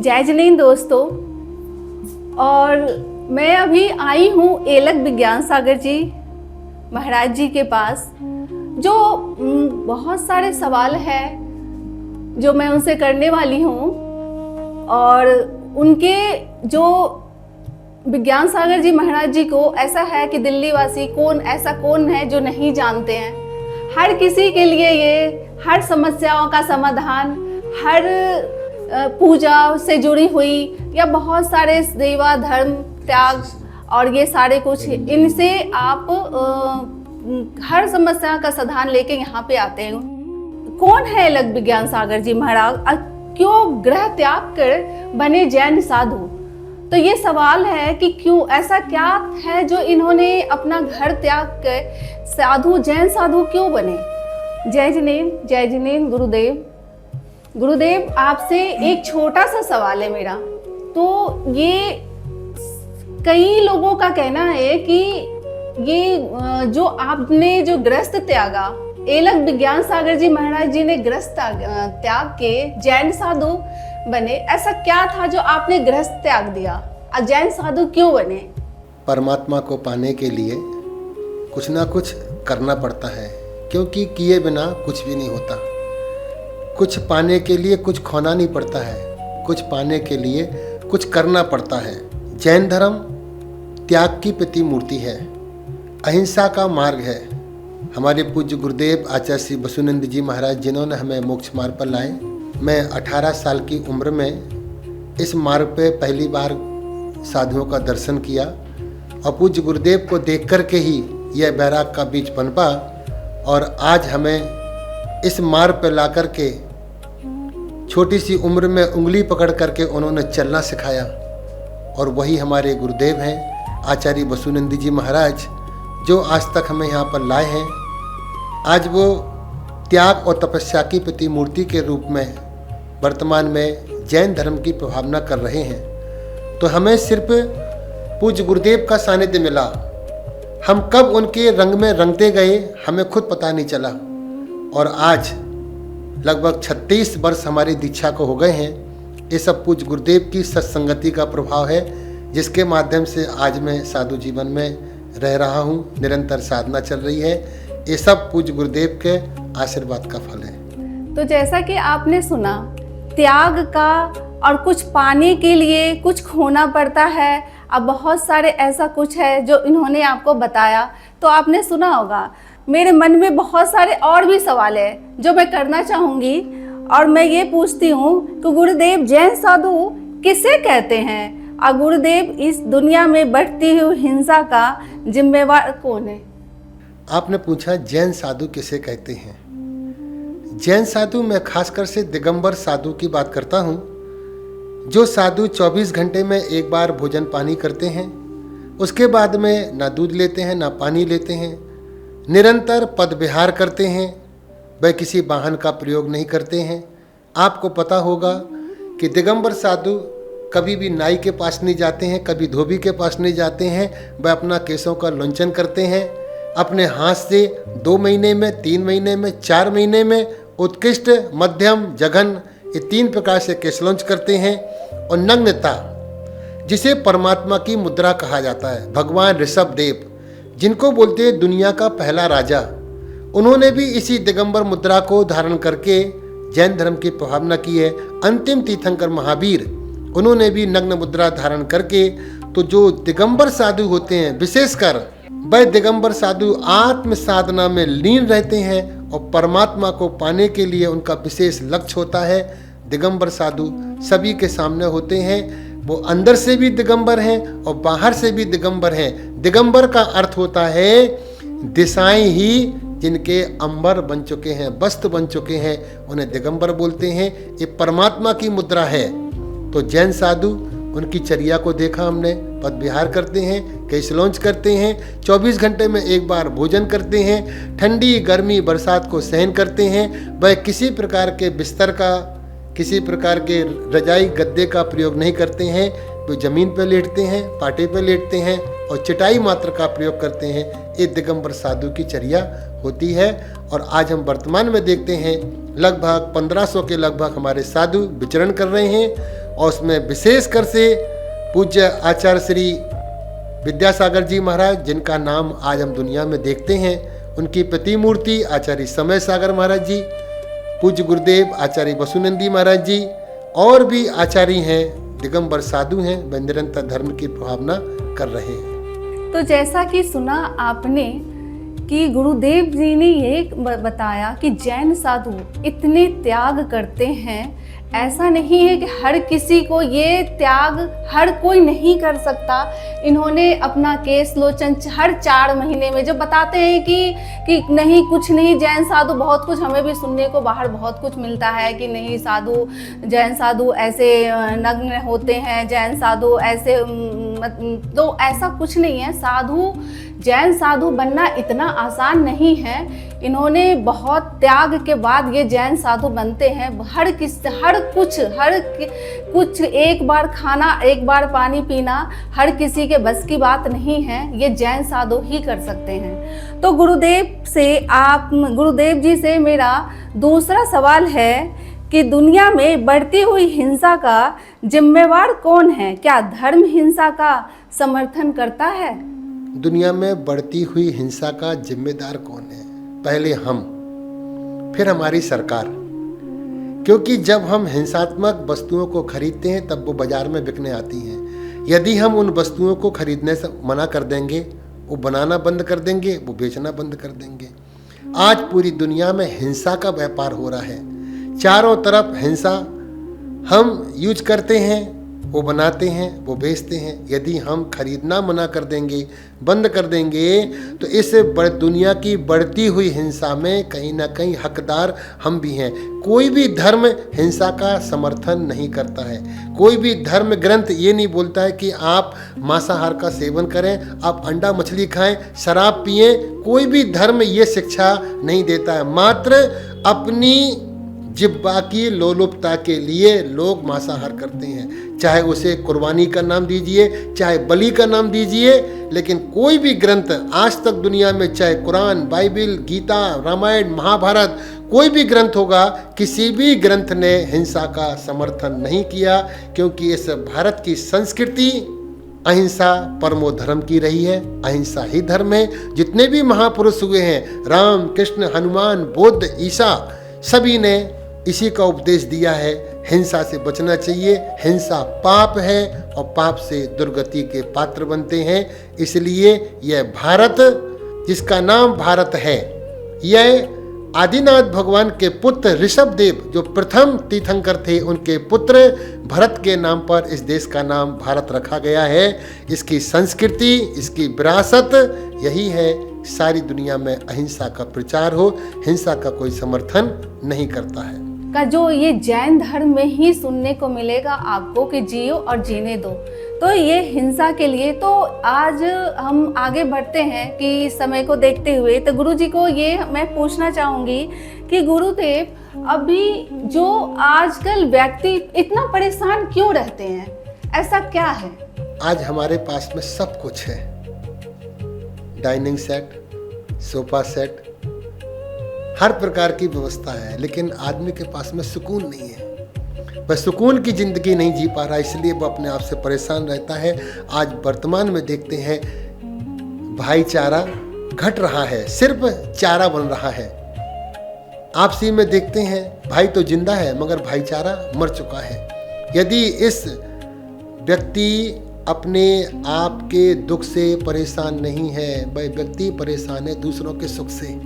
जय जिनेंद्र दोस्तों। और मैं अभी आई हूँ एलक विज्ञान सागर जी महाराज जी के पास, जो बहुत सारे सवाल है जो मैं उनसे करने वाली हूँ। और उनके जो विज्ञान सागर जी महाराज जी को ऐसा है कि दिल्ली वासी ऐसा कौन है जो नहीं जानते हैं। हर किसी के लिए ये हर समस्याओं का समाधान, हर पूजा से जुड़ी हुई या बहुत सारे सेवा धर्म त्याग और ये सारे कुछ, इनसे आप हर समस्या का समाधान लेके यहाँ पे आते हैं। कौन है एलक विज्ञान सागर जी महाराज, क्यों ग्रह त्याग कर बने जैन साधु? तो ये सवाल है कि क्यों, ऐसा क्या है जो इन्होंने अपना घर त्याग कर साधु, जैन साधु क्यों बने? जय जिनेंद्र गुरुदेव, आपसे एक छोटा सा सवाल है मेरा। तो ये कई लोगों का कहना है कि ये जो आपने जो ग्रस्त त्यागा, एलक विज्ञान सागर जी महाराज जी ने ग्रस्त त्याग के जैन साधु बने। ऐसा क्या था जो आपने ग्रस्त त्याग दिया और जैन साधु क्यों बने? परमात्मा को पाने के लिए कुछ ना कुछ करना पड़ता है, क्योंकि किए बिना कुछ भी नहीं होता। कुछ पाने के लिए कुछ खोना नहीं पड़ता है, कुछ पाने के लिए कुछ करना पड़ता है। जैन धर्म त्याग की प्रतिमूर्ति है, अहिंसा का मार्ग है। हमारे पूज्य गुरुदेव आचार्य श्री बसुनंद जी महाराज, जिन्होंने हमें मोक्ष मार्ग पर लाए। मैं 18 साल की उम्र में इस मार्ग पे पहली बार साधुओं का दर्शन किया और पूज्य गुरुदेव को देख कर के ही यह बैराग का बीज पनपा और आज हमें इस मार्ग पर ला कर के छोटी सी उम्र में उंगली पकड़ करके उन्होंने चलना सिखाया। और वही हमारे गुरुदेव हैं आचार्य बसुनंद जी महाराज, जो आज तक हमें यहाँ पर लाए हैं। आज वो त्याग और तपस्या की प्रतिमूर्ति के रूप में वर्तमान में जैन धर्म की प्रभावना कर रहे हैं। तो हमें सिर्फ पूज्य गुरुदेव का सानिध्य मिला, हम कब उनके रंग में रंगते गए हमें खुद पता नहीं चला। और आज लगभग 36 वर्ष हमारी दीक्षा को हो गए हैं। ये सब पूज्य गुरुदेव की सत्संगति का प्रभाव है, जिसके माध्यम से आज मैं साधु जीवन में रह रहा हूँ। निरंतर साधना चल रही है। ये सब पूज्य गुरुदेव के आशीर्वाद का फल है। तो जैसा कि आपने सुना, त्याग का और कुछ पाने के लिए कुछ खोना पड़ता है। अब बहुत सारे ऐसा कुछ है जो इन्होंने आपको बताया, तो आपने सुना होगा। मेरे मन में बहुत सारे और भी सवाल है जो मैं करना चाहूँगी। और मैं ये पूछती हूँ कि गुरुदेव, जैन साधु किसे कहते हैं? और गुरुदेव, इस दुनिया में बढ़ती हुई हिंसा का जिम्मेवार कौन है? आपने पूछा जैन साधु किसे कहते हैं। जैन साधु मैं खासकर से दिगंबर साधु की बात करता हूँ, जो साधु 24 घंटे में एक बार भोजन पानी करते हैं, उसके बाद में ना दूध लेते हैं ना पानी लेते हैं, निरंतर पद विहार करते हैं, वह किसी वाहन का प्रयोग नहीं करते हैं। आपको पता होगा कि दिगंबर साधु कभी भी नाई के पास नहीं जाते हैं, कभी धोबी के पास नहीं जाते हैं। वह अपना केसों का लुंचन करते हैं, अपने हाथ से 2 महीने में, 3 महीने में, 4 महीने में उत्कृष्ट, मध्यम, जघन, ये 3 प्रकार से केस लॉन्च करते हैं। और नग्नता, जिसे परमात्मा की मुद्रा कहा जाता है, भगवान ऋषभ देव, जिनको बोलते हैं दुनिया का पहला राजा, उन्होंने भी इसी दिगंबर मुद्रा को धारण करके जैन धर्म की प्रभावना की है। अंतिम तीर्थंकर महावीर, उन्होंने भी नग्न मुद्रा धारण करके। तो जो दिगंबर साधु होते हैं, विशेषकर वह दिगंबर साधु आत्म साधना में लीन रहते हैं और परमात्मा को पाने के लिए उनका विशेष लक्ष्य होता है। दिगंबर साधु सभी के सामने होते हैं, वो अंदर से भी दिगंबर हैं और बाहर से भी दिगंबर हैं। दिगंबर का अर्थ होता है दिशाएं ही जिनके अंबर बन चुके हैं, वस्त्र बन चुके हैं, उन्हें दिगंबर बोलते हैं। ये परमात्मा की मुद्रा है। तो जैन साधु, उनकी चर्या को देखा हमने, पद विहार करते हैं, केस लॉन्च करते हैं, 24 घंटे में एक बार भोजन करते हैं, ठंडी गर्मी बरसात को सहन करते हैं। वह किसी प्रकार के बिस्तर का, किसी प्रकार के रजाई गद्दे का प्रयोग नहीं करते हैं। वो जमीन पर लेटते हैं, पाटे पर लेटते हैं और चटाई मात्र का प्रयोग करते हैं। ये दिगंबर साधु की चर्या होती है। और आज हम वर्तमान में देखते हैं लगभग 1500 के लगभग हमारे साधु विचरण कर रहे हैं और उसमें विशेषकर से पूज्य आचार्य श्री विद्यासागर जी महाराज, जिनका नाम आज हम दुनिया में देखते हैं, उनकी प्रतिमूर्ति आचार्य समय सागर महाराज जी, पूज्य गुरुदेव आचार्य वसुनंदी महाराज जी, और भी आचार्य हैं, दिगंबर साधु हैं, वे निरंतर धर्म की भावना कर रहे हैं। तो जैसा कि सुना आपने कि गुरुदेव जी ने ये बताया कि जैन साधु इतने त्याग करते हैं, ऐसा नहीं है कि हर किसी को ये त्याग हर कोई नहीं कर सकता। इन्होंने अपना केस लोचन हर 4 महीने में जब बताते हैं कि नहीं कुछ नहीं, जैन साधु बहुत कुछ, हमें भी सुनने को बाहर बहुत कुछ मिलता है कि नहीं साधु, जैन साधु ऐसे नग्न होते हैं, जैन साधु ऐसे, तो ऐसा कुछ नहीं है। साधु, जैन साधु बनना इतना आसान नहीं है। इन्होंने बहुत त्याग के बाद ये जैन साधु बनते हैं। हर कुछ एक बार खाना, एक बार पानी पीना हर किसी के बस की बात नहीं है, ये जैन साधु ही कर सकते हैं। तो गुरुदेव जी से मेरा दूसरा सवाल है कि दुनिया में बढ़ती हुई हिंसा का जिम्मेवार कौन है? क्या धर्म हिंसा का समर्थन करता है? दुनिया में बढ़ती हुई हिंसा का जिम्मेदार कौन है? पहले हम, फिर हमारी सरकार। क्योंकि जब हम हिंसात्मक वस्तुओं को खरीदते हैं तब वो बाजार में बिकने आती हैं। यदि हम उन वस्तुओं को खरीदने से मना कर देंगे, वो बनाना बंद कर देंगे, वो बेचना बंद कर देंगे। आज पूरी दुनिया में हिंसा का व्यापार हो रहा है, चारों तरफ हिंसा। हम यूज करते हैं, वो बनाते हैं, वो बेचते हैं। यदि हम खरीदना मना कर देंगे, बंद कर देंगे, तो इस दुनिया की बढ़ती हुई हिंसा में कहीं ना कहीं हकदार हम भी हैं। कोई भी धर्म हिंसा का समर्थन नहीं करता है। कोई भी धर्म ग्रंथ ये नहीं बोलता है कि आप मांसाहार का सेवन करें, आप अंडा मछली खाएं, शराब पिएं। कोई भी धर्म ये शिक्षा नहीं देता है। मात्र अपनी जिब्बा की लोलुपता के लिए लोग मांसाहार करते हैं, चाहे उसे कुर्बानी का नाम दीजिए, चाहे बलि का नाम दीजिए। लेकिन कोई भी ग्रंथ आज तक दुनिया में, चाहे कुरान, बाइबिल, गीता, रामायण, महाभारत, कोई भी ग्रंथ होगा, किसी भी ग्रंथ ने हिंसा का समर्थन नहीं किया। क्योंकि इस भारत की संस्कृति अहिंसा परमो धर्म की रही है। अहिंसा ही धर्म है। जितने भी महापुरुष हुए हैं, राम, कृष्ण, हनुमान, बुद्ध, ईसा, सभी ने इसी का उपदेश दिया है, हिंसा से बचना चाहिए। हिंसा पाप है और पाप से दुर्गति के पात्र बनते हैं। इसलिए यह भारत, जिसका नाम भारत है, यह आदिनाथ भगवान के पुत्र ऋषभ देव, जो प्रथम तीर्थंकर थे, उनके पुत्र भरत के नाम पर इस देश का नाम भारत रखा गया है। इसकी संस्कृति, इसकी विरासत यही है, सारी दुनिया में अहिंसा का प्रचार हो, हिंसा का कोई समर्थन नहीं करता है। का जो ये जैन धर्म में ही सुनने को मिलेगा आपको कि जियो और जीने दो, तो ये हिंसा के लिए। तो आज हम आगे बढ़ते हैं कि समय को देखते हुए, तो गुरु जी को ये मैं पूछना चाहूँगी कि गुरुदेव, अभी जो आजकल व्यक्ति इतना परेशान क्यों रहते हैं, ऐसा क्या है? आज हमारे पास में सब कुछ है, डाइनिंग सेट, सोफा सेट, हर प्रकार की व्यवस्था है, लेकिन आदमी के पास में सुकून नहीं है। वह सुकून की जिंदगी नहीं जी पा रहा, इसलिए वह अपने आप से परेशान रहता है। आज वर्तमान में देखते हैं भाईचारा घट रहा है, सिर्फ चारा बन रहा है। आपसी में देखते हैं भाई तो जिंदा है मगर भाईचारा मर चुका है। यदि इस व्यक्ति अपने आप के दुख से परेशान नहीं है, वह व्यक्ति परेशान है दूसरों के सुख से।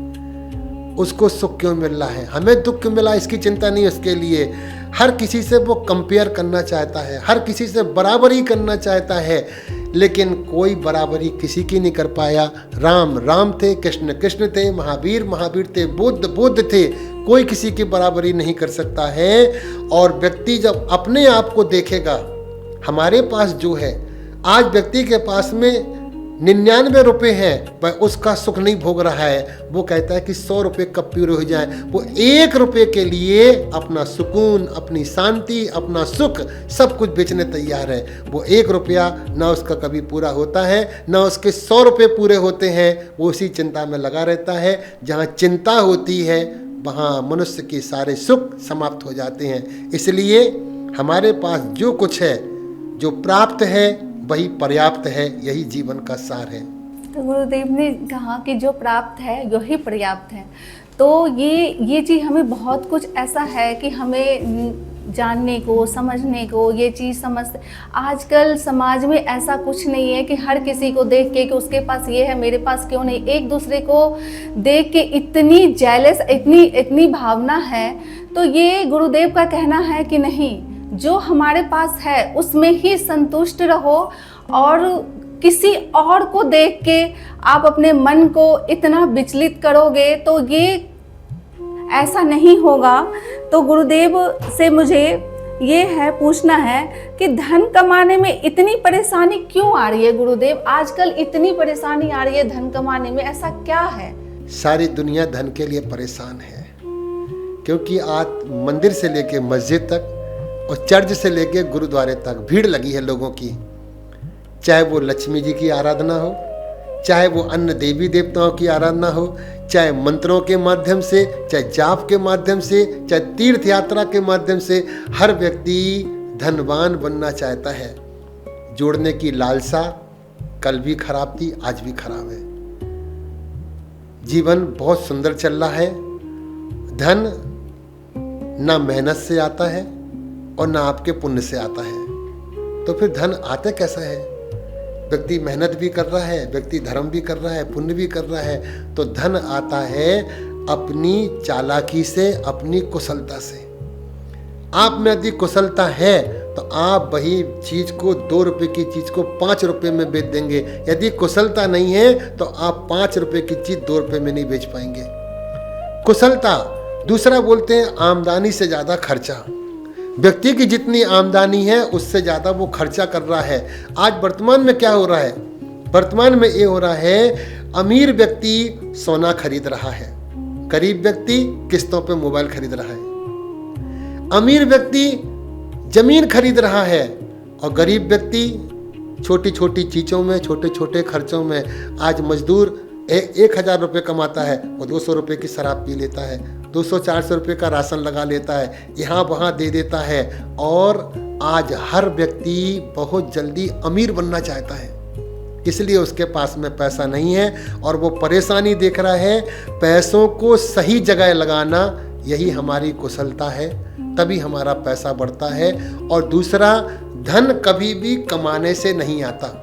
उसको सुख क्यों मिल रहा है, हमें दुख क्यों मिला, इसकी चिंता नहीं उसके लिए। हर किसी से वो कंपेयर करना चाहता है, हर किसी से बराबरी करना चाहता है, लेकिन कोई बराबरी किसी की नहीं कर पाया। राम राम थे, कृष्ण कृष्ण थे, महावीर महावीर थे, बुद्ध बुद्ध थे, कोई किसी की बराबरी नहीं कर सकता है। और व्यक्ति जब अपने आप को देखेगा, हमारे पास जो है, आज व्यक्ति के पास में 99 रुपये हैं, वह उसका सुख नहीं भोग रहा है। वो कहता है कि 100 रुपये कब पूरे हो जाए। वो 1 रुपये के लिए अपना सुकून, अपनी शांति, अपना सुख सब कुछ बेचने तैयार है। वो 1 रुपया ना उसका कभी पूरा होता है, ना उसके 100 रुपये पूरे होते हैं। वो उसी चिंता में लगा रहता है। जहाँ चिंता होती है वहाँ मनुष्य के सारे सुख समाप्त हो जाते हैं। इसलिए हमारे पास जो कुछ है, जो प्राप्त है, वही पर्याप्त है। यही जीवन का सार है। तो गुरुदेव ने कहा कि जो प्राप्त है वही पर्याप्त है। तो ये चीज़ हमें बहुत कुछ ऐसा है कि हमें जानने को, समझने को, ये चीज़ समझते। आजकल समाज में ऐसा कुछ नहीं है कि हर किसी को देख के कि उसके पास ये है, मेरे पास क्यों नहीं। एक दूसरे को देख के इतनी जेलस, इतनी भावना है। तो ये गुरुदेव का कहना है कि नहीं, जो हमारे पास है उसमें ही संतुष्ट रहो, और किसी और को देख के आप अपने मन को इतना विचलित करोगे तो ये ऐसा नहीं होगा। तो गुरुदेव से मुझे ये है पूछना है कि धन कमाने में इतनी परेशानी क्यों आ रही है गुरुदेव? आजकल इतनी परेशानी आ रही है धन कमाने में, ऐसा क्या है? सारी दुनिया धन के लिए परेशान है, क्योंकि आज मंदिर से लेके मस्जिद तक और चर्च से लेके गुरुद्वारे तक भीड़ लगी है लोगों की। चाहे वो लक्ष्मी जी की आराधना हो, चाहे वो अन्य देवी देवताओं की आराधना हो, चाहे मंत्रों के माध्यम से, चाहे जाप के माध्यम से, चाहे तीर्थ यात्रा के माध्यम से, हर व्यक्ति धनवान बनना चाहता है। जोड़ने की लालसा कल भी खराब थी, आज भी खराब है। जीवन बहुत सुंदर चल रहा है। धन ना मेहनत से आता है और ना आपके पुण्य से आता है। तो फिर धन आता कैसा है? व्यक्ति मेहनत भी कर रहा है, व्यक्ति धर्म भी कर रहा है, पुण्य भी कर रहा है, तो धन आता है अपनी चालाकी से, अपनी कुशलता से। आप में यदि कुशलता है तो आप वही चीज को 2 रुपए की चीज को 5 रुपए में बेच देंगे। यदि कुशलता नहीं है तो आप 5 रुपए की चीज 2 रुपए में नहीं बेच पाएंगे। कुशलता। दूसरा बोलते हैं आमदनी से ज्यादा खर्चा। व्यक्ति की जितनी आमदनी है उससे ज़्यादा वो खर्चा कर रहा है। आज वर्तमान में क्या हो रहा है? वर्तमान में ये हो रहा है, अमीर व्यक्ति सोना खरीद रहा है, गरीब व्यक्ति किस्तों पे मोबाइल खरीद रहा है। अमीर व्यक्ति जमीन खरीद रहा है और गरीब व्यक्ति छोटी छोटी चीज़ों में, छोटे छोटे खर्चों में। आज मजदूर 1,000 रुपये कमाता है, वो 200 रुपये की शराब पी लेता है, 200-400 रुपये का राशन लगा लेता है, यहाँ वहाँ दे देता है। और आज हर व्यक्ति बहुत जल्दी अमीर बनना चाहता है, इसलिए उसके पास में पैसा नहीं है और वो परेशानी देख रहा है। पैसों को सही जगह लगाना, यही हमारी कुशलता है, तभी हमारा पैसा बढ़ता है। और दूसरा, धन कभी भी कमाने से नहीं आता।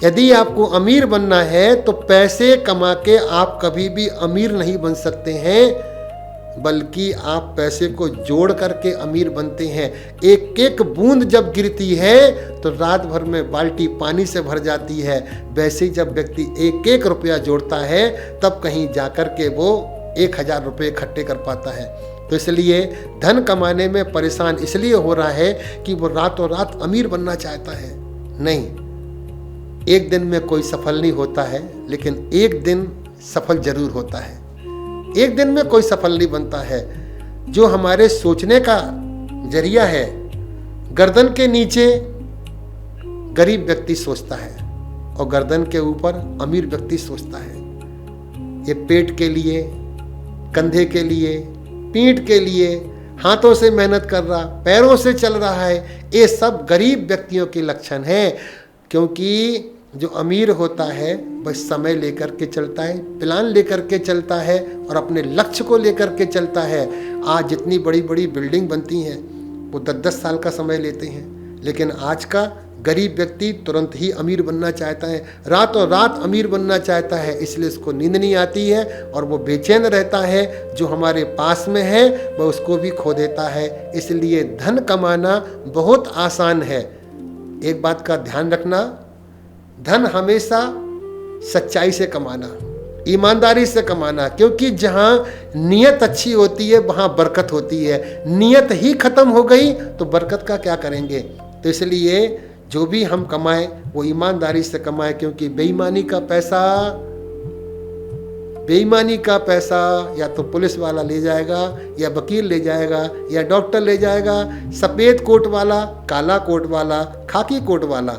यदि आपको अमीर बनना है तो पैसे कमा के आप कभी भी अमीर नहीं बन सकते हैं, बल्कि आप पैसे को जोड़ करके अमीर बनते हैं। एक एक बूंद जब गिरती है तो रात भर में बाल्टी पानी से भर जाती है। वैसे ही जब व्यक्ति 1-1 रुपया जोड़ता है तब कहीं जाकर के वो 1,000 रुपये इकट्ठे कर पाता है। तो इसलिए धन कमाने में परेशान इसलिए हो रहा है कि वो रातों रात अमीर बनना चाहता है। नहीं, एक दिन में कोई सफल नहीं होता है, लेकिन एक दिन सफल जरूर होता है। एक दिन में कोई सफल नहीं बनता है। जो हमारे सोचने का जरिया है, गर्दन के नीचे गरीब व्यक्ति सोचता है और गर्दन के ऊपर अमीर व्यक्ति सोचता है। ये पेट के लिए, कंधे के लिए, पीठ के लिए, हाथों से मेहनत कर रहा, पैरों से चल रहा है, ये सब गरीब व्यक्तियों के लक्षण है। क्योंकि जो अमीर होता है वह समय लेकर के चलता है, प्लान लेकर के चलता है और अपने लक्ष्य को लेकर के चलता है। आज जितनी बड़ी बड़ी बिल्डिंग बनती हैं वो 10-10 साल का समय लेते हैं, लेकिन आज का गरीब व्यक्ति तुरंत ही अमीर बनना चाहता है, रातों रात अमीर बनना चाहता है। इसलिए उसको नींद नहीं आती है और वो बेचैन रहता है। जो हमारे पास में है वह उसको भी खो देता है। इसलिए धन कमाना बहुत आसान है। एक बात का ध्यान रखना, धन हमेशा सच्चाई से कमाना, ईमानदारी से कमाना, क्योंकि जहाँ नियत अच्छी होती है वहाँ बरकत होती है। नियत ही खत्म हो गई तो बरकत का क्या करेंगे? तो इसलिए जो भी हम कमाएं वो ईमानदारी से कमाएं, क्योंकि बेईमानी का पैसा या तो पुलिस वाला ले जाएगा, या वकील ले जाएगा, या डॉक्टर ले जाएगा। सफ़ेद कोट वाला, काला कोट वाला, खाकी कोट वाला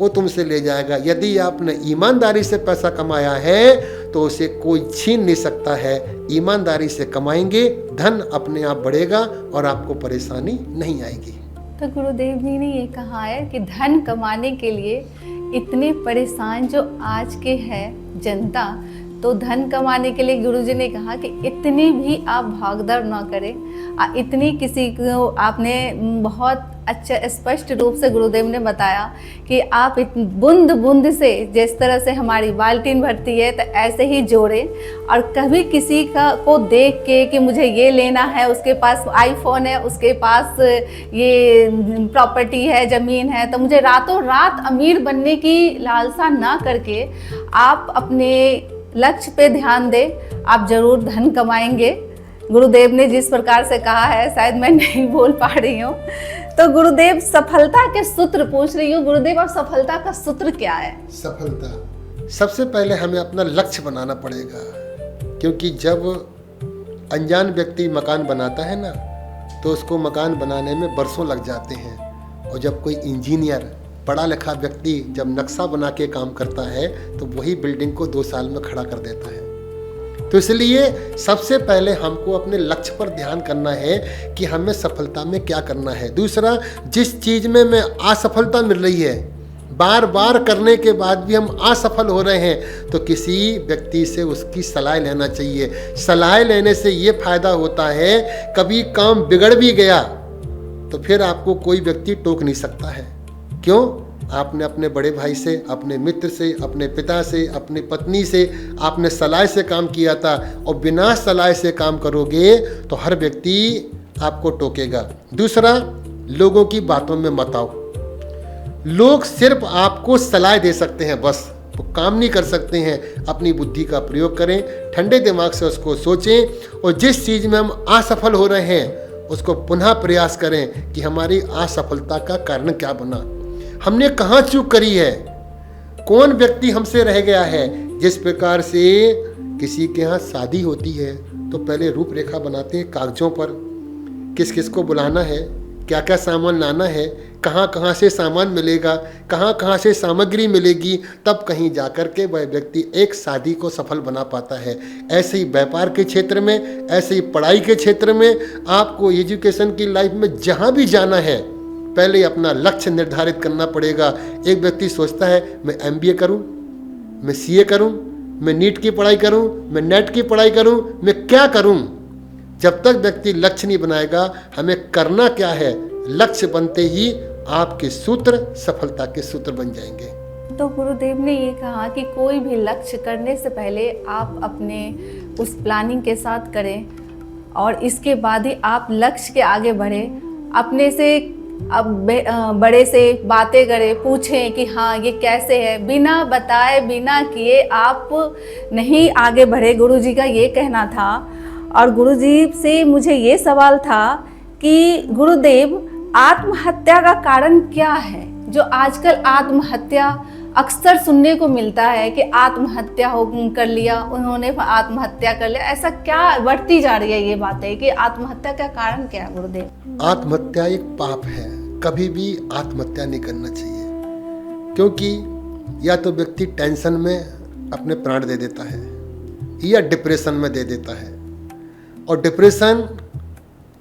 वो तुमसे ले जाएगा। यदि आपने ईमानदारी से पैसा कमाया है तो उसे कोई छीन नहीं सकता है। ईमानदारी से कमाएंगे, धन अपने आप बढ़ेगा और आपको परेशानी नहीं आएगी। तो गुरुदेव जी ने ये कहा है कि धन कमाने के लिए इतने परेशान जो आज के है जनता, तो धन कमाने के लिए गुरुजी ने कहा कि इतनी भी आप भागदौड़ ना करें। इतनी किसी को आपने बहुत अच्छा स्पष्ट रूप से गुरुदेव ने बताया कि आप बूंद बूंद से जिस तरह से हमारी बाल्टीन भरती है तो ऐसे ही जोड़ें। और कभी किसी का को देख के कि मुझे ये लेना है, उसके पास आईफोन है, उसके पास ये प्रॉपर्टी है, ज़मीन है, तो मुझे रातों रात अमीर बनने की लालसा ना करके आप अपने लक्ष्य पे ध्यान दें, आप जरूर धन कमाएंगे। गुरुदेव ने जिस प्रकार से कहा है, शायद मैं नहीं बोल पा रही हूँ। तो गुरुदेव सफलता के सूत्र पूछ रही हूँ। गुरुदेव, और सफलता का सूत्र क्या है? सफलता, सबसे पहले हमें अपना लक्ष्य बनाना पड़ेगा, क्योंकि जब अनजान व्यक्ति मकान बनाता है ना, तो उसको मकान बनाने में बरसों लग जाते हैं। और जब कोई इंजीनियर, पढ़ा लिखा व्यक्ति जब नक्शा बना के काम करता है तो वही बिल्डिंग को 2 साल में खड़ा कर देता है। तो इसलिए सबसे पहले हमको अपने लक्ष्य पर ध्यान करना है कि हमें सफलता में क्या करना है। दूसरा, जिस चीज़ में मैं असफलता मिल रही है, बार बार करने के बाद भी हम असफल हो रहे हैं, तो किसी व्यक्ति से उसकी सलाह लेना चाहिए। सलाह लेने से ये फायदा होता है, कभी काम बिगड़ भी गया तो फिर आपको कोई व्यक्ति टोक नहीं सकता है। क्यों? आपने अपने बड़े भाई से, अपने मित्र से, अपने पिता से, अपनी पत्नी से आपने सलाह से काम किया था, और बिना सलाह से काम करोगे तो हर व्यक्ति आपको टोकेगा। दूसरा, लोगों की बातों में मत आओ। लोग सिर्फ आपको सलाह दे सकते हैं, बस वो काम नहीं कर सकते हैं। अपनी बुद्धि का प्रयोग करें, ठंडे दिमाग से उसको सोचें, और जिस चीज़ में हम असफल हो रहे हैं उसको पुनः प्रयास करें कि हमारी असफलता का कारण क्या बना, हमने कहाँ चूक करी है, कौन व्यक्ति हमसे रह गया है। जिस प्रकार से किसी के यहाँ शादी होती है तो पहले रूपरेखा बनाते हैं कागजों पर, किस किस को बुलाना है, क्या क्या सामान लाना है, कहाँ कहाँ से सामान मिलेगा, कहाँ कहाँ से सामग्री मिलेगी, तब कहीं जाकर के वह व्यक्ति एक शादी को सफल बना पाता है। ऐसे ही व्यापार के क्षेत्र में, ऐसे ही पढ़ाई के क्षेत्र में, आपको एजुकेशन की लाइफ में जहाँ भी जाना है पहले अपना लक्ष्य निर्धारित करना पड़ेगा। एक व्यक्ति सोचता है मैं MBA करूं, मैं CA करूं, मैं नीट की पढ़ाई करूं, मैं नेट की पढ़ाई करूं, मैं क्या करूं। जब तक व्यक्ति लक्ष्य नहीं बनाएगा हमें करना क्या है, लक्ष्य बनते ही आपके सूत्र सफलता के सूत्र बन जाएंगे। तो गुरुदेव ने ये कहा कि कोई भी लक्ष्य करने से पहले आप अपने उस प्लानिंग के साथ करें, और इसके बाद ही आप लक्ष्य के आगे बढ़ें। अपने से अब बड़े से बातें करें, पूछें कि हाँ ये कैसे है, बिना बताए बिना किए आप नहीं आगे बढ़े, गुरुजी का ये कहना था। और गुरुजी से मुझे ये सवाल था कि गुरुदेव, आत्महत्या का कारण क्या है? जो आजकल आत्महत्या अक्सर सुनने को मिलता है कि आत्महत्या हो कर लिया, उन्होंने आत्महत्या कर लिया, ऐसा क्या बढ़ती जा रही है ये बातें कि आत्महत्या का कारण क्या है गुरुदेव? आत्महत्या एक पाप है, कभी भी आत्महत्या नहीं करना चाहिए, क्योंकि या तो व्यक्ति टेंशन में अपने प्राण दे देता है या डिप्रेशन में दे देता है। और डिप्रेशन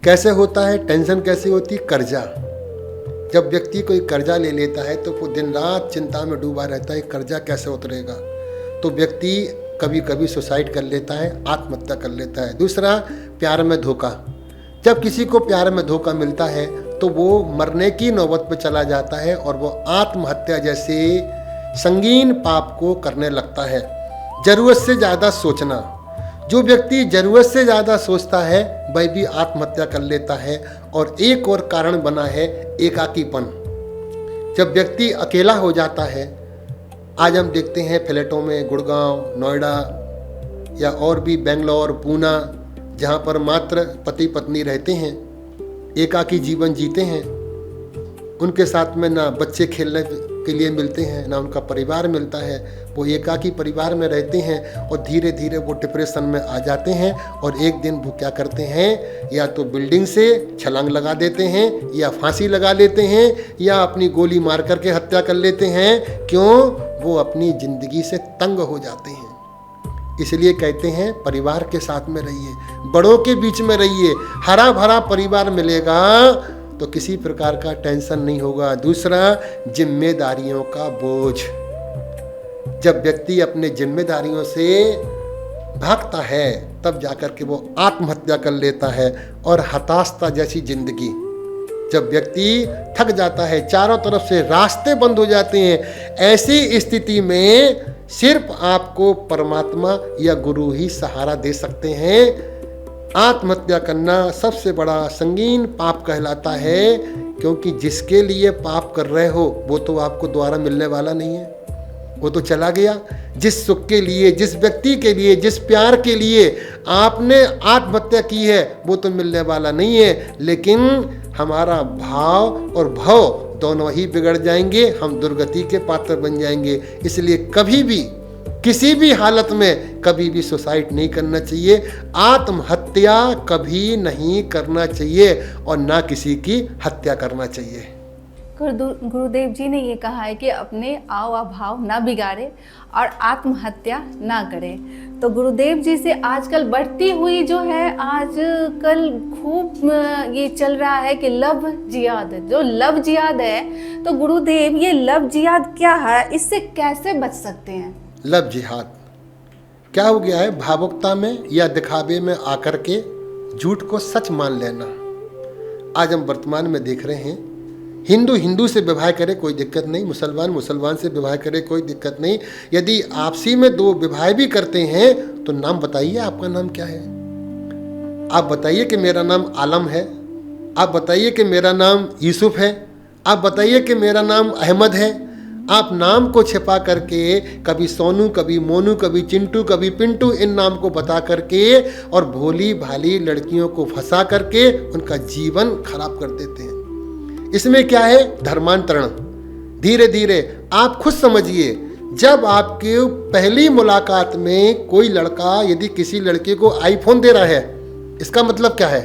कैसे होता है, टेंशन कैसे होती है? कर्जा, जब व्यक्ति कोई कर्जा ले लेता है तो वो दिन रात चिंता में डूबा रहता है, कर्जा कैसे उतरेगा, तो व्यक्ति कभी कभी सुसाइड कर लेता है, आत्महत्या कर लेता है। दूसरा, प्यार में धोखा, जब किसी को प्यार में धोखा मिलता है तो वो मरने की नौबत पर चला जाता है और वो आत्महत्या जैसे संगीन पाप को करने लगता है। जरूरत से ज़्यादा सोचना, जो व्यक्ति जरूरत से ज़्यादा सोचता है वह भी आत्महत्या कर लेता है। और एक और कारण बना है एकाकीपन, जब व्यक्ति अकेला हो जाता है। आज हम देखते हैं फ्लैटों में, गुड़गांव, नोएडा या और भी बेंगलोर, पूना, जहाँ पर मात्र पति पत्नी रहते हैं, एकाकी जीवन जीते हैं। उनके साथ में ना बच्चे खेलने के लिए मिलते हैं, ना उनका परिवार मिलता है, वो एकाकी परिवार में रहते हैं और धीरे धीरे वो डिप्रेशन में आ जाते हैं। और एक दिन वो क्या करते हैं, या तो बिल्डिंग से छलांग लगा देते हैं, या फांसी लगा लेते हैं, या अपनी गोली मार करके हत्या कर लेते हैं। क्यों? वो अपनी ज़िंदगी से तंग हो जाते हैं। इसलिए कहते हैं परिवार के साथ में रहिए, बड़ों के बीच में रहिए, हरा भरा परिवार मिलेगा तो किसी प्रकार का टेंशन नहीं होगा। दूसरा, जिम्मेदारियों का बोझ। जब व्यक्ति अपने जिम्मेदारियों से भागता है तब जाकर के वो आत्महत्या कर लेता है। और हताशता जैसी जिंदगी, जब व्यक्ति थक जाता है, चारों तरफ से रास्ते बंद हो जाते हैं, ऐसी स्थिति में सिर्फ आपको परमात्मा या गुरु ही सहारा दे सकते हैं। आत्महत्या करना सबसे बड़ा संगीन पाप कहलाता है, क्योंकि जिसके लिए पाप कर रहे हो वो तो आपको दोबारा मिलने वाला नहीं है, वो तो चला गया। जिस सुख के लिए, जिस व्यक्ति के लिए, जिस प्यार के लिए आपने आत्महत्या की है वो तो मिलने वाला नहीं है। लेकिन हमारा भाव और भव दोनों ही बिगड़ जाएंगे, हम दुर्गति के पात्र बन जाएंगे। इसलिए कभी भी, किसी भी हालत में कभी भी सुसाइड नहीं करना चाहिए, आत्महत्या कभी नहीं करना चाहिए और ना किसी की हत्या करना चाहिए। गुरुदेव जी ने ये कहा है कि अपने आव भाव ना बिगाड़े और आत्महत्या ना करे। तो गुरुदेव जी से आजकल बढ़ती हुई जो है, आजकल खूब ये चल रहा है कि लव जिहाद, जो लव जिहाद है, तो गुरुदेव ये लव जिहाद क्या है, इससे कैसे बच सकते हैं? लव जिहाद क्या हो गया है? भावुकता में या दिखावे में आकर के झूठ को सच मान लेना। आज हम वर्तमान में देख रहे हैं, हिंदू हिंदू से विवाह करे कोई दिक्कत नहीं, मुसलमान मुसलमान से विवाह करे कोई दिक्कत नहीं। यदि आपसी में दो विवाह भी करते हैं तो नाम बताइए, आपका नाम क्या है? आप बताइए कि मेरा नाम आलम है, आप बताइए कि मेरा नाम यूसुफ है, आप बताइए कि मेरा नाम अहमद है। आप नाम को छिपा करके कभी सोनू, कभी मोनू, कभी चिंटू, कभी पिंटू, इन नाम को बता करके और भोली भाली लड़कियों को फंसा करके उनका जीवन खराब कर देते हैं। इसमें क्या है? धर्मांतरण। धीरे धीरे आप खुद समझिए, जब आपके पहली मुलाकात में कोई लड़का यदि किसी लड़के को आईफोन दे रहा है, इसका मतलब क्या है?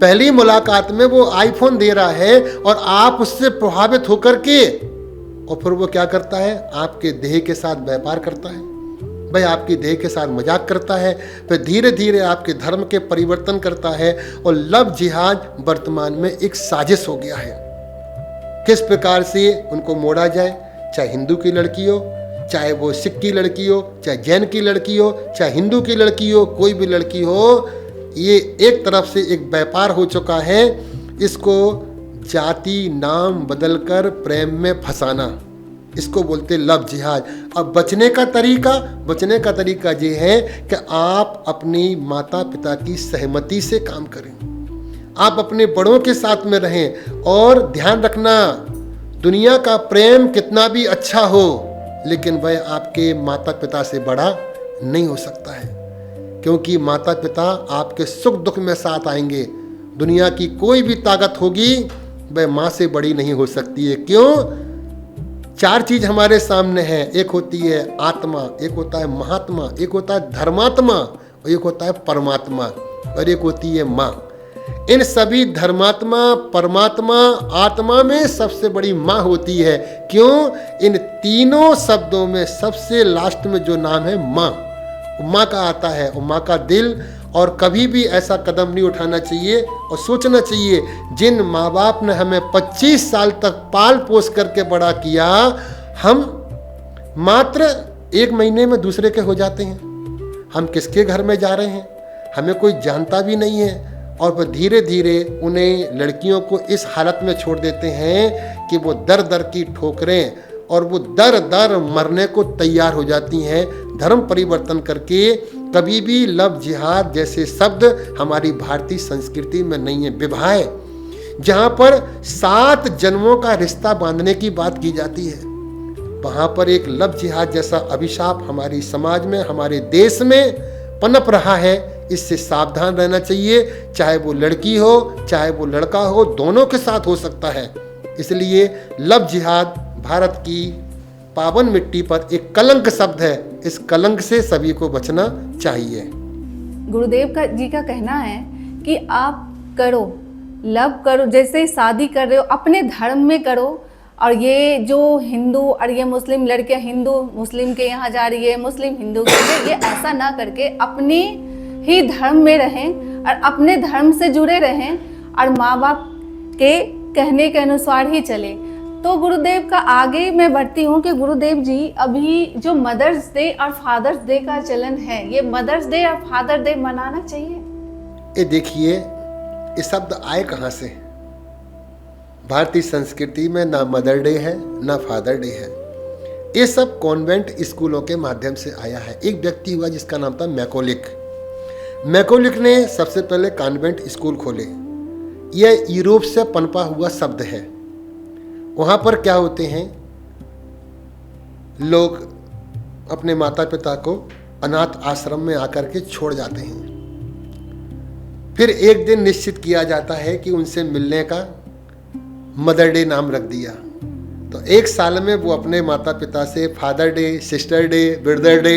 पहली मुलाकात में वो आईफोन दे रहा है और आप उससे प्रभावित होकर के, और फिर वो क्या करता है? आपके देह के साथ व्यापार करता है, भाई आपकी देह के साथ मजाक करता है, फिर धीरे धीरे आपके धर्म के परिवर्तन करता है। और लव जिहाद वर्तमान में एक साजिश हो गया है, किस प्रकार से उनको मोड़ा जाए, चाहे हिंदू की लड़की हो, चाहे वो सिख की लड़की हो, चाहे जैन की लड़की हो, चाहे हिंदू की लड़की हो, कोई भी लड़की हो, ये एक तरफ से एक व्यापार हो चुका है। इसको जाति नाम बदलकर प्रेम में फंसाना, इसको बोलते लव जिहाद। अब बचने का तरीका ये है कि आप अपनी माता पिता की सहमति से काम करें, आप अपने बड़ों के साथ में रहें। और ध्यान रखना, दुनिया का प्रेम कितना भी अच्छा हो लेकिन वह आपके माता पिता से बड़ा नहीं हो सकता है, क्योंकि माता पिता आपके सुख दुख में साथ आएंगे। दुनिया की कोई भी ताकत होगी वह माँ से बड़ी नहीं हो सकती है। क्यों? चार चीज हमारे सामने है, एक होती है आत्मा, एक होता है महात्मा, एक होता है धर्मात्मा और एक होता है परमात्मा, और एक होती है माँ। इन सभी धर्मात्मा, परमात्मा, आत्मा में सबसे बड़ी माँ होती है। क्यों? इन तीनों शब्दों में सबसे लास्ट में जो नाम है माँ, माँ का आता है, और माँ का दिल। और कभी भी ऐसा कदम नहीं उठाना चाहिए और सोचना चाहिए, जिन माँ बाप ने हमें 25 साल तक पाल पोस करके बड़ा किया, हम मात्र 1 महीने में दूसरे के हो जाते हैं। हम किसके घर में जा रहे हैं हमें कोई जानता भी नहीं है, और वह धीरे धीरे उन्हें लड़कियों को इस हालत में छोड़ देते हैं कि वो दर दर की ठोकरें और वो दर दर मरने को तैयार हो जाती हैं धर्म परिवर्तन करके। कभी भी लव जिहाद जैसे शब्द हमारी भारतीय संस्कृति में नहीं है। विवाह जहाँ पर 7 जन्मों का रिश्ता बांधने की बात की जाती है, वहाँ पर एक लव जिहाद जैसा अभिशाप हमारी समाज में, हमारे देश में पनप रहा है। इससे सावधान रहना चाहिए, चाहे वो लड़की हो चाहे वो लड़का हो, दोनों के साथ हो सकता है। इसलिए लव जिहाद भारत की पावन मिट्टी पर एक कलंक शब्द है, इस कलंक से सभी को बचना चाहिए। गुरुदेव जी का कहना है कि आप करो, लव करो, जैसे शादी कर रहे हो अपने धर्म में करो, और ये जो हिंदू और ये मुस्लिम लड़कियां हिंदू मुस्लिम के यहाँ जा रही है, मुस्लिम हिंदू के लिए, ये ऐसा ना करके अपने ही धर्म में रहें और अपने धर्म से जुड़े रहें और माँ बाप के कहने के अनुसार ही चले। तो गुरुदेव का आगे मैं बढ़ती हूँ कि गुरुदेव जी अभी जो मदर्स डे और फादर्स डे का चलन है, ये मदर्स डे और फादर डे मनाना चाहिए? ये देखिए, ये शब्द आए कहाँ से? भारतीय संस्कृति में ना मदर डे है ना फादर डे है। ये सब कॉन्वेंट स्कूलों के माध्यम से आया है। एक व्यक्ति हुआ जिसका नाम था मैकोलिक। मैकोलिक ने सबसे पहले कॉन्वेंट स्कूल खोले। यह यूरोप से पनपा हुआ शब्द है। वहाँ पर क्या होते हैं, लोग अपने माता पिता को अनाथ आश्रम में आकर के छोड़ जाते हैं। फिर एक दिन निश्चित किया जाता है कि उनसे मिलने का मदर डे नाम रख दिया। तो एक साल में वो अपने माता पिता से father day, sister day, brother day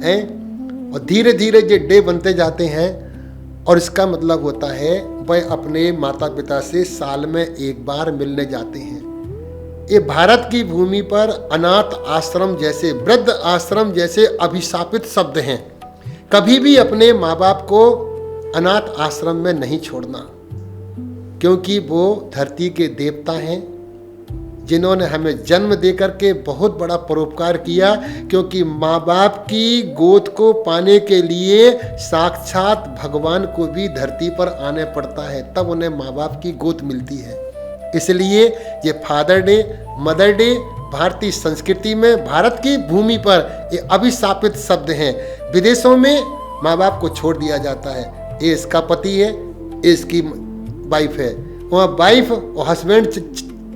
हैं, और धीरे धीरे ये डे बनते जाते हैं। और इसका मतलब होता है वह अपने माता पिता से साल में एक बार मिलने जाते हैं। ये भारत की भूमि पर अनाथ आश्रम जैसे, वृद्ध आश्रम जैसे अभिशापित शब्द हैं। कभी भी अपने माँ बाप को अनाथ आश्रम में नहीं छोड़ना, क्योंकि वो धरती के देवता हैं जिन्होंने हमें जन्म देकर के बहुत बड़ा परोपकार किया। क्योंकि माँ बाप की गोद को पाने के लिए साक्षात भगवान को भी धरती पर आने पड़ता है, तब उन्हें माँ बाप की गोद मिलती है। इसलिए ये फादर डे, मदर डे भारतीय संस्कृति में, भारत की भूमि पर ये अभिशापित शब्द हैं। विदेशों में माँ बाप को छोड़ दिया जाता है। ये इसका पति है, ये इसकी वाइफ है, वहाँ वाइफ और हस्बैंड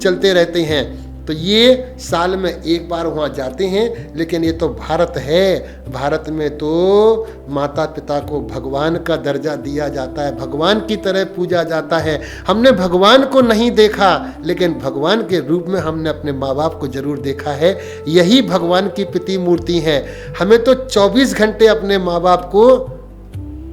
चलते रहते हैं। तो ये साल में एक बार वहाँ जाते हैं। लेकिन ये तो भारत है, भारत में तो माता पिता को भगवान का दर्जा दिया जाता है, भगवान की तरह पूजा जाता है। हमने भगवान को नहीं देखा, लेकिन भगवान के रूप में हमने अपने माँ बाप को जरूर देखा है। यही भगवान की प्रतिमूर्ति है। हमें तो 24 घंटे अपने माँ बाप को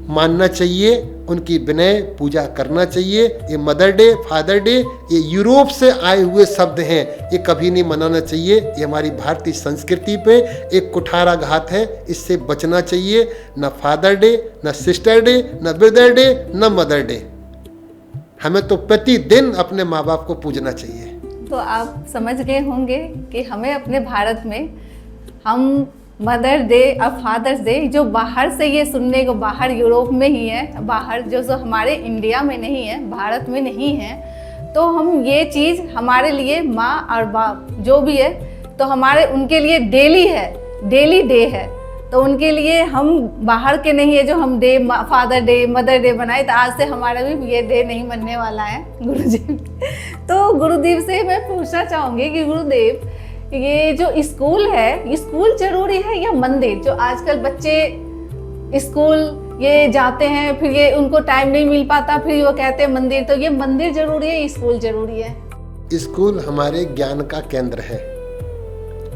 मानना चाहिए, उनकी विनय पूजा करना चाहिए। ये मदर डे, फादर डे ये यूरोप से आए हुए शब्द हैं, ये कभी नहीं मनाना चाहिए। ये हमारी भारतीय संस्कृति पे एक कुठाराघात है, इससे बचना चाहिए। न फादर डे, न सिस्टर डे, न ब्रदर डे, न मदर डे। हमें तो प्रतिदिन अपने माँ बाप को पूजना चाहिए। तो आप समझ गए होंगे कि हमें अपने भारत में हम मदर डे और फादर्स डे, जो बाहर से ये सुनने को, बाहर यूरोप में ही है, बाहर जो हमारे इंडिया में नहीं है, भारत में नहीं है, तो हम ये चीज़ हमारे लिए माँ और बाप जो भी है, तो हमारे उनके लिए डेली है, डेली डे है। तो उनके लिए हम बाहर के नहीं है जो हम day, father day, mother day बनाए, तो आज से हमारा भी ये डे नहीं बनने वाला है गुरुजी। तो गुरुदेव से मैं पूछना चाहूँगी कि गुरुदेव, ये जो स्कूल है, ये स्कूल जरूरी है या मंदिर? जो आजकल बच्चे स्कूल ये जाते हैं, फिर ये उनको टाइम नहीं मिल पाता, फिर वो कहते हैं मंदिर। तो ये मंदिर जरूरी है, स्कूल जरूरी है? स्कूल हमारे ज्ञान का केंद्र है,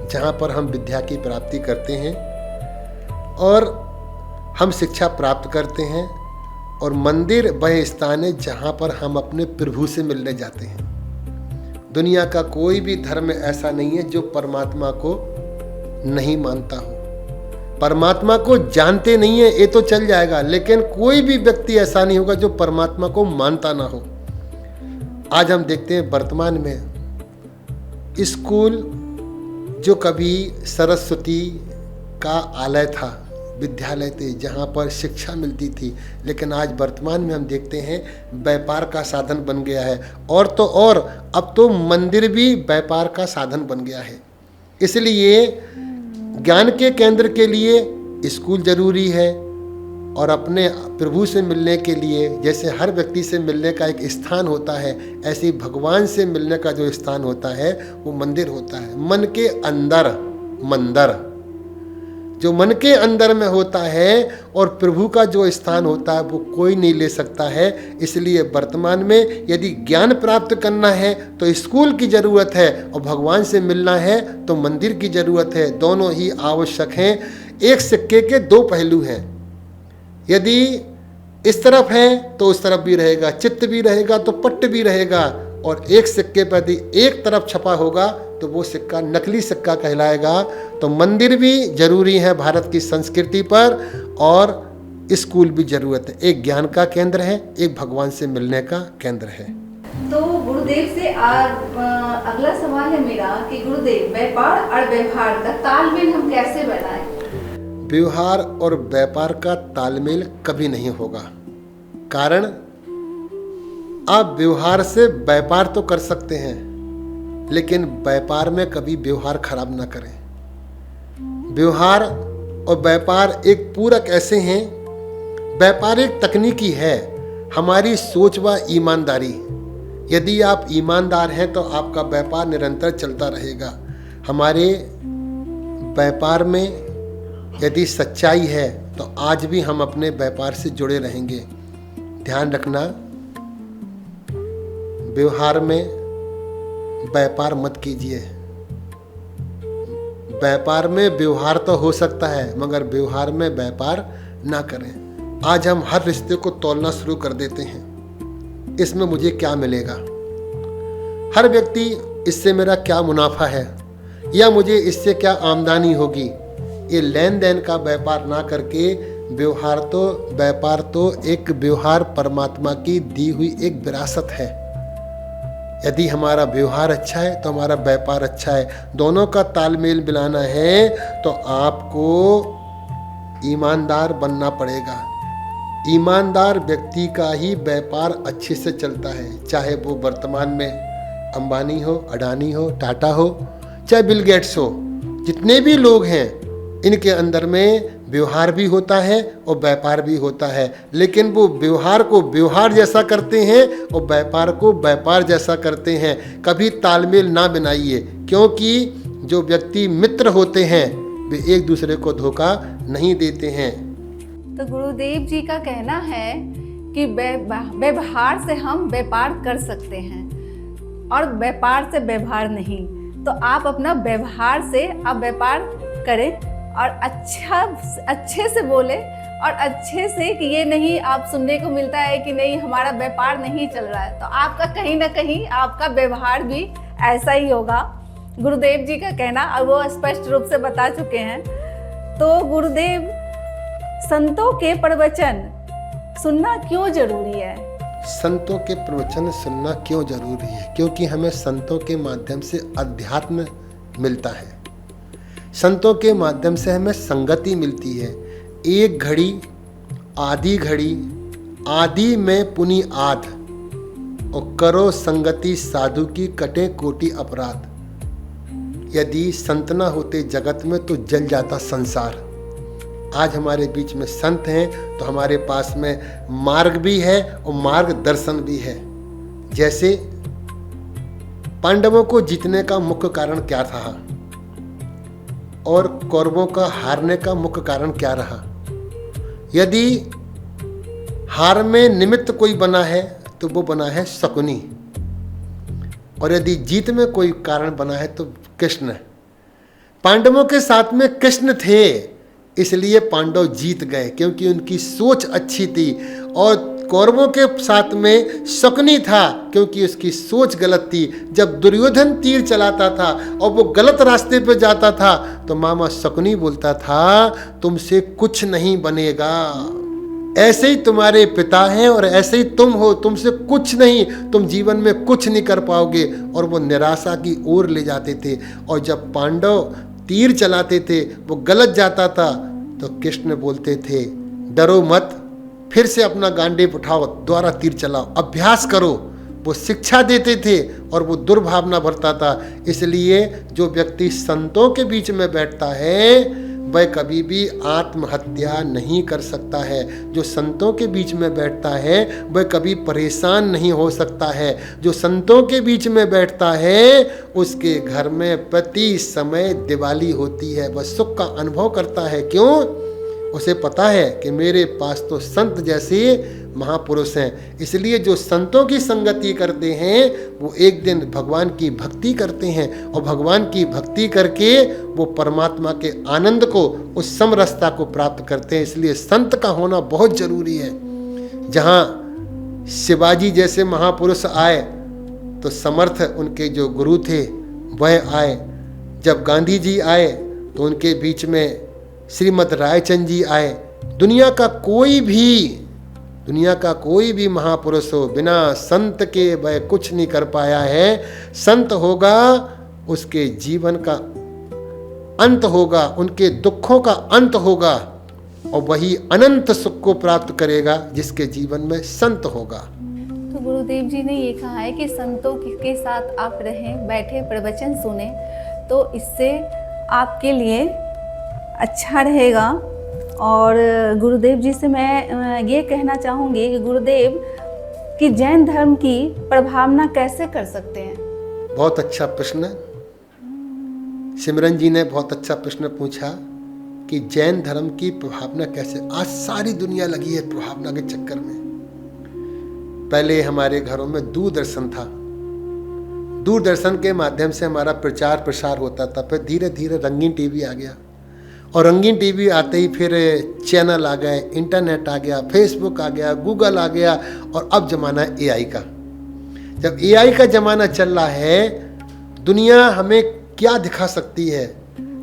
जहाँ पर हम विद्या की प्राप्ति करते हैं और हम शिक्षा प्राप्त करते हैं। और मंदिर वह स्थान है जहाँ पर हम अपने प्रभु से मिलने जाते हैं। दुनिया का कोई भी धर्म ऐसा नहीं है जो परमात्मा को नहीं मानता हो। परमात्मा को जानते नहीं है ये तो चल जाएगा, लेकिन कोई भी व्यक्ति ऐसा नहीं होगा जो परमात्मा को मानता ना हो। आज हम देखते हैं वर्तमान में स्कूल जो कभी सरस्वती का आलय था, विद्यालय थे जहाँ पर शिक्षा मिलती थी, लेकिन आज वर्तमान में हम देखते हैं व्यापार का साधन बन गया है। और तो और अब तो मंदिर भी व्यापार का साधन बन गया है। इसलिए ज्ञान के केंद्र के लिए स्कूल जरूरी है, और अपने प्रभु से मिलने के लिए जैसे हर व्यक्ति से मिलने का एक स्थान होता है, ऐसे ही भगवान से मिलने का जो स्थान होता है वो मंदिर होता है। मन के अंदर मंदिर जो मन के अंदर में होता है, और प्रभु का जो स्थान होता है वो कोई नहीं ले सकता है। इसलिए वर्तमान में यदि ज्ञान प्राप्त करना है तो स्कूल की ज़रूरत है, और भगवान से मिलना है तो मंदिर की ज़रूरत है। दोनों ही आवश्यक हैं। एक सिक्के के दो पहलू हैं। यदि इस तरफ है तो उस तरफ भी रहेगा, चित्त भी रहेगा तो पट्ट भी रहेगा। और एक सिक्के पर यदि एक तरफ छपा होगा तो वो सिक्का नकली सिक्का कहलाएगा। तो मंदिर भी जरूरी है भारत की संस्कृति पर, और स्कूल भी जरूरत है। एक ज्ञान का केंद्र है, एक भगवान से मिलने का केंद्र है। तो गुरुदेव से अगला सवाल है मेरा कि गुरुदेव, व्यापार और व्यवहार का तालमेल हम कैसे बनाएं? व्यवहार और व्यापार का तालमेल कभी नहीं होगा। कारण आप व्यवहार से व्यापार तो कर सकते हैं, लेकिन व्यापार में कभी व्यवहार खराब ना करें। व्यवहार और व्यापार एक पूरक ऐसे हैं। व्यापार एक तकनीकी है, हमारी सोच व ईमानदारी। यदि आप ईमानदार हैं तो आपका व्यापार निरंतर चलता रहेगा। हमारे व्यापार में यदि सच्चाई है तो आज भी हम अपने व्यापार से जुड़े रहेंगे। ध्यान रखना, व्यवहार में व्यापार मत कीजिए। व्यापार में व्यवहार तो हो सकता है, मगर व्यवहार में व्यापार ना करें। आज हम हर रिश्ते को तौलना शुरू कर देते हैं, इसमें मुझे क्या मिलेगा, हर व्यक्ति इससे मेरा क्या मुनाफा है, या मुझे इससे क्या आमदनी होगी। ये लेन देन का व्यापार ना करके व्यापार तो एक व्यवहार परमात्मा की दी हुई एक विरासत है। यदि हमारा व्यवहार अच्छा है तो हमारा व्यापार अच्छा है। दोनों का तालमेल मिलाना है तो आपको ईमानदार बनना पड़ेगा। ईमानदार व्यक्ति का ही व्यापार अच्छे से चलता है, चाहे वो वर्तमान में अंबानी हो, अडानी हो, टाटा हो, चाहे बिल गेट्स हो। जितने भी लोग हैं इनके अंदर में व्यवहार भी होता है और व्यापार भी होता है, लेकिन वो व्यवहार को व्यवहार जैसा करते हैं और व्यापार को व्यापार जैसा करते हैं। कभी तालमेल ना बनाइए, क्योंकि जो व्यक्ति मित्र होते हैं वे एक दूसरे को धोखा नहीं देते हैं। तो गुरुदेव जी का कहना है कि व्यवहार से हम व्यापार कर सकते हैं और व्यापार से व्यवहार नहीं। तो आप अपना व्यवहार से आप व्यापार करें और अच्छे से बोले, और अच्छे से कि ये नहीं आप सुनने को मिलता है कि नहीं हमारा व्यापार नहीं चल रहा है, तो आपका कहीं ना कहीं आपका व्यवहार भी ऐसा ही होगा। गुरुदेव जी का कहना, और वो स्पष्ट रूप से बता चुके हैं। तो गुरुदेव, संतों के प्रवचन सुनना क्यों जरूरी है? संतों के प्रवचन सुनना क्यों जरूरी है? क्योंकि हमें संतों के माध्यम से अध्यात्म मिलता है, संतों के माध्यम से हमें संगति मिलती है। एक घड़ी आदि में पुनि आध, और करो संगति साधु की कटे कोटि अपराध। यदि संत ना होते जगत में तो जल जाता संसार। आज हमारे बीच में संत हैं तो हमारे पास में मार्ग भी है और मार्गदर्शन भी है। जैसे पांडवों को जीतने का मुख्य कारण क्या था और कौरवों का हारने का मुख्य कारण क्या रहा? यदि हार में निमित्त कोई बना है तो वो बना है शकुनी, और यदि जीत में कोई कारण बना है तो कृष्ण। पांडवों के साथ में कृष्ण थे, इसलिए पांडव जीत गए क्योंकि उनकी सोच अच्छी थी, और कौरवों के साथ में शकुनी था क्योंकि उसकी सोच गलत थी। जब दुर्योधन तीर चलाता था और वो गलत रास्ते पे जाता था तो मामा शकुनी बोलता था तुमसे कुछ नहीं बनेगा, ऐसे ही तुम्हारे पिता हैं और ऐसे ही तुम हो, तुमसे कुछ नहीं, तुम जीवन में कुछ नहीं कर पाओगे। और वो निराशा की ओर ले जाते थे। और जब पांडव तीर चलाते थे वो गलत जाता था तो कृष्ण बोलते थे डरो मत, फिर से अपना गांडीव उठाओ, दोबारा तीर चलाओ, अभ्यास करो। वो शिक्षा देते थे और वो दुर्भावना भरता था। इसलिए जो व्यक्ति संतों के बीच में बैठता है वह कभी भी आत्महत्या नहीं कर सकता है। जो संतों के बीच में बैठता है वह कभी परेशान नहीं हो सकता है। जो संतों के बीच में बैठता है उसके घर में प्रति समय दिवाली होती है, वह सुख का अनुभव करता है। क्यों? उसे पता है कि मेरे पास तो संत जैसे महापुरुष हैं। इसलिए जो संतों की संगति करते हैं वो एक दिन भगवान की भक्ति करते हैं, और भगवान की भक्ति करके वो परमात्मा के आनंद को, उस समरसता को प्राप्त करते हैं। इसलिए संत का होना बहुत जरूरी है। जहाँ शिवाजी जैसे महापुरुष आए तो समर्थ उनके जो गुरु थे वह आए। जब गांधी जी आए तो उनके बीच में श्रीमद रायचंद जी आए। दुनिया का कोई भी महापुरुष हो, बिना संत के वह कुछ नहीं कर पाया है। संत होगा, उसके जीवन का अंत होगा, उनके दुखों का अंत होगा, और वही अनंत सुख को प्राप्त करेगा जिसके जीवन में संत होगा। तो गुरुदेव जी ने ये कहा है कि संतों के साथ आप रहें, बैठे, प्रवचन सुने, तो इससे आपके लिए अच्छा रहेगा। और गुरुदेव जी से मैं ये कहना चाहूँगी कि गुरुदेव कि जैन धर्म की प्रभावना कैसे कर सकते हैं? बहुत अच्छा प्रश्न। सिमरन जी ने बहुत अच्छा प्रश्न पूछा कि जैन धर्म की प्रभावना कैसे। आज सारी दुनिया लगी है प्रभावना के चक्कर में। पहले हमारे घरों में दूरदर्शन था, दूरदर्शन के माध्यम से हमारा प्रचार प्रसार होता था। फिर धीरे धीरे रंगीन टीवी आ गया, और रंगीन टीवी आते ही फिर चैनल आ गए, इंटरनेट आ गया, फेसबुक आ गया, गूगल आ गया, और अब जमाना है एआई का। जब एआई का जमाना चल रहा है, दुनिया हमें क्या दिखा सकती है?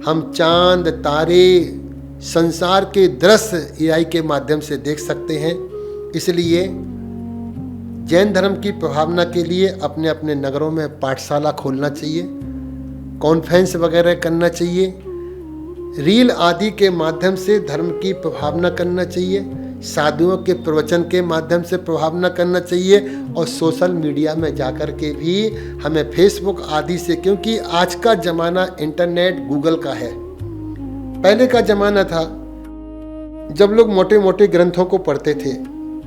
हम चांद, तारे, संसार के दृश्य एआई के माध्यम से देख सकते हैं। इसलिए जैन धर्म की प्रभावना के लिए अपने अपने नगरों में पाठशाला खोलना चाहिए, कॉन्फ्रेंस वगैरह करना चाहिए, रील आदि के माध्यम से धर्म की प्रभावना करना चाहिए, साधुओं के प्रवचन के माध्यम से प्रभावना करना चाहिए, और सोशल मीडिया में जाकर के भी हमें फेसबुक आदि से, क्योंकि आज का ज़माना इंटरनेट गूगल का है। पहले का ज़माना था जब लोग मोटे मोटे ग्रंथों को पढ़ते थे,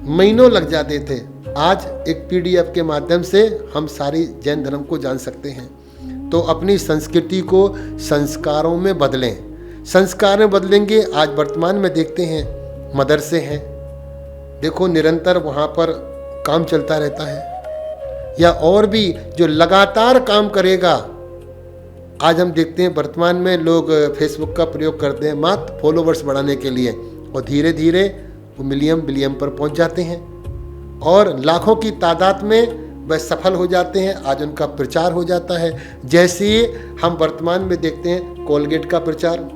महीनों लग जाते थे। आज एक पीडीएफ के माध्यम से हम सारी जैन धर्म को जान सकते हैं। तो अपनी संस्कृति को संस्कारों में बदलें, संस्कार में बदलेंगे। आज वर्तमान में देखते हैं मदरसे हैं, देखो निरंतर वहाँ पर काम चलता रहता है, या और भी जो लगातार काम करेगा। आज हम देखते हैं वर्तमान में लोग फेसबुक का प्रयोग करते हैं मात्र फॉलोवर्स बढ़ाने के लिए, और धीरे धीरे वो मिलियन बिलियन पर पहुँच जाते हैं, और लाखों की तादाद में वह सफल हो जाते हैं। आज उनका प्रचार हो जाता है। जैसे हम वर्तमान में देखते हैं कोलगेट का प्रचार।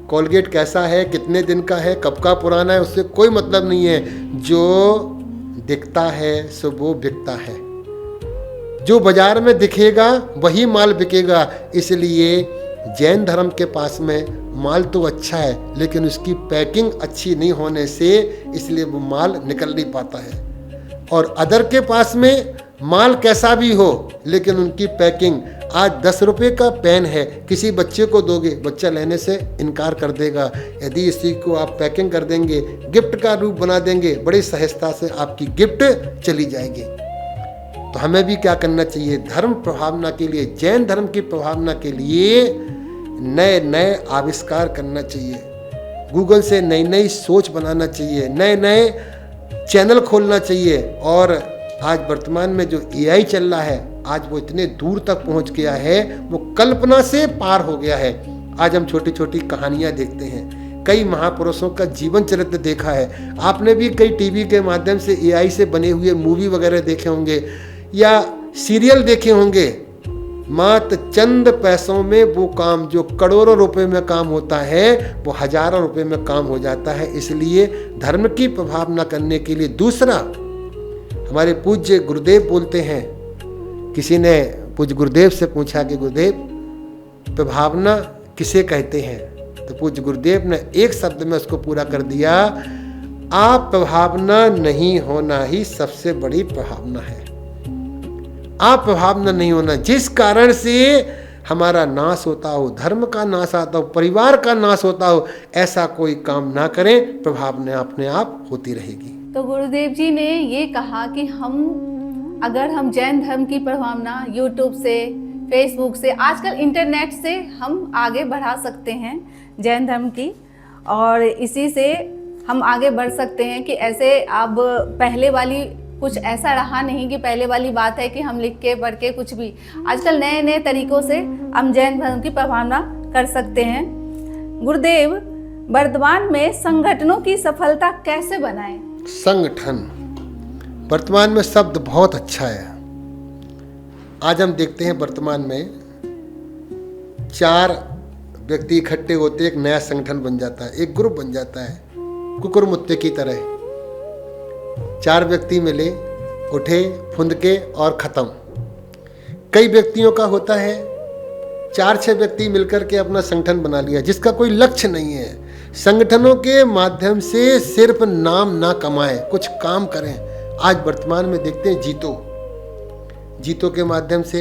कोलगेट कैसा है, कितने दिन का है, कब का पुराना है, उससे कोई मतलब नहीं है। जो दिखता है सो वो बिकता है, जो बाजार में दिखेगा वही माल बिकेगा। इसलिए जैन धर्म के पास में माल तो अच्छा है, लेकिन उसकी पैकिंग अच्छी नहीं होने से इसलिए वो माल निकल नहीं पाता है। और अदर के पास में माल कैसा भी हो, लेकिन उनकी पैकिंग, आज 10 रुपये का पेन है, किसी बच्चे को दोगे, बच्चा लेने से इनकार कर देगा। यदि इसी को आप पैकिंग कर देंगे, गिफ्ट का रूप बना देंगे, बड़ी सहजता से आपकी गिफ्ट चली जाएगी। तो हमें भी क्या करना चाहिए? धर्म प्रभावना के लिए, जैन धर्म की प्रभावना के लिए नए नए आविष्कार करना चाहिए, गूगल से नई नई सोच बनाना चाहिए, नए नए चैनल खोलना चाहिए। और आज वर्तमान में जो एआई चल रहा है, आज वो इतने दूर तक पहुंच गया है, वो कल्पना से पार हो गया है। आज हम छोटी छोटी कहानियां देखते हैं, कई महापुरुषों का जीवन चरित्र देखा है। आपने भी कई टीवी के माध्यम से एआई से बने हुए मूवी वगैरह देखे होंगे, या सीरियल देखे होंगे। मात्र चंद पैसों में वो काम जो करोड़ों रुपए में काम होता है, वो हजारों रुपए में काम हो जाता है। इसलिए धर्म की प्रभावना करने के लिए दूसरा, हमारे पूज्य गुरुदेव बोलते हैं, किसी ने पूज्य गुरुदेव से पूछा कि गुरुदेव प्रभावना किसे कहते हैं? तो पूज्य गुरुदेव ने एक शब्द में उसको पूरा कर दिया, आप प्रभावना नहीं होना ही सबसे बड़ी प्रभावना है। आप प्रभावना नहीं होना, जिस कारण से हमारा नाश होता हो, धर्म का नाश आता हो, परिवार का नाश होता हो, ऐसा कोई काम ना करें, प्रभावना अपने आप होती रहेगी। तो गुरुदेव जी ने ये कहा कि अगर हम जैन धर्म की प्रभावना यूट्यूब से, फेसबुक से, आजकल इंटरनेट से हम आगे बढ़ा सकते हैं जैन धर्म की, और इसी से हम आगे बढ़ सकते हैं कि ऐसे अब पहले वाली कुछ ऐसा रहा नहीं कि पहले वाली बात है कि हम लिख के पढ़ के कुछ भी, आजकल नए नए तरीकों से हम जैन धर्म की प्रभावना कर सकते हैं। गुरुदेव, वर्तमान में संगठनों की सफलता कैसे बनाएं? संगठन, वर्तमान में शब्द बहुत अच्छा है। आज हम देखते हैं वर्तमान में 4 व्यक्ति इकट्ठे होते एक नया संगठन बन जाता है, एक ग्रुप बन जाता है, कुकुरमुत्ते की तरह। 4 व्यक्ति मिले, उठे, फुंदके और खत्म। कई व्यक्तियों का होता है 4-6 व्यक्ति मिलकर के अपना संगठन बना लिया जिसका कोई लक्ष्य नहीं है। संगठनों के माध्यम से सिर्फ नाम ना कमाएं, कुछ काम करें। आज वर्तमान में देखते हैं जीतो के माध्यम से,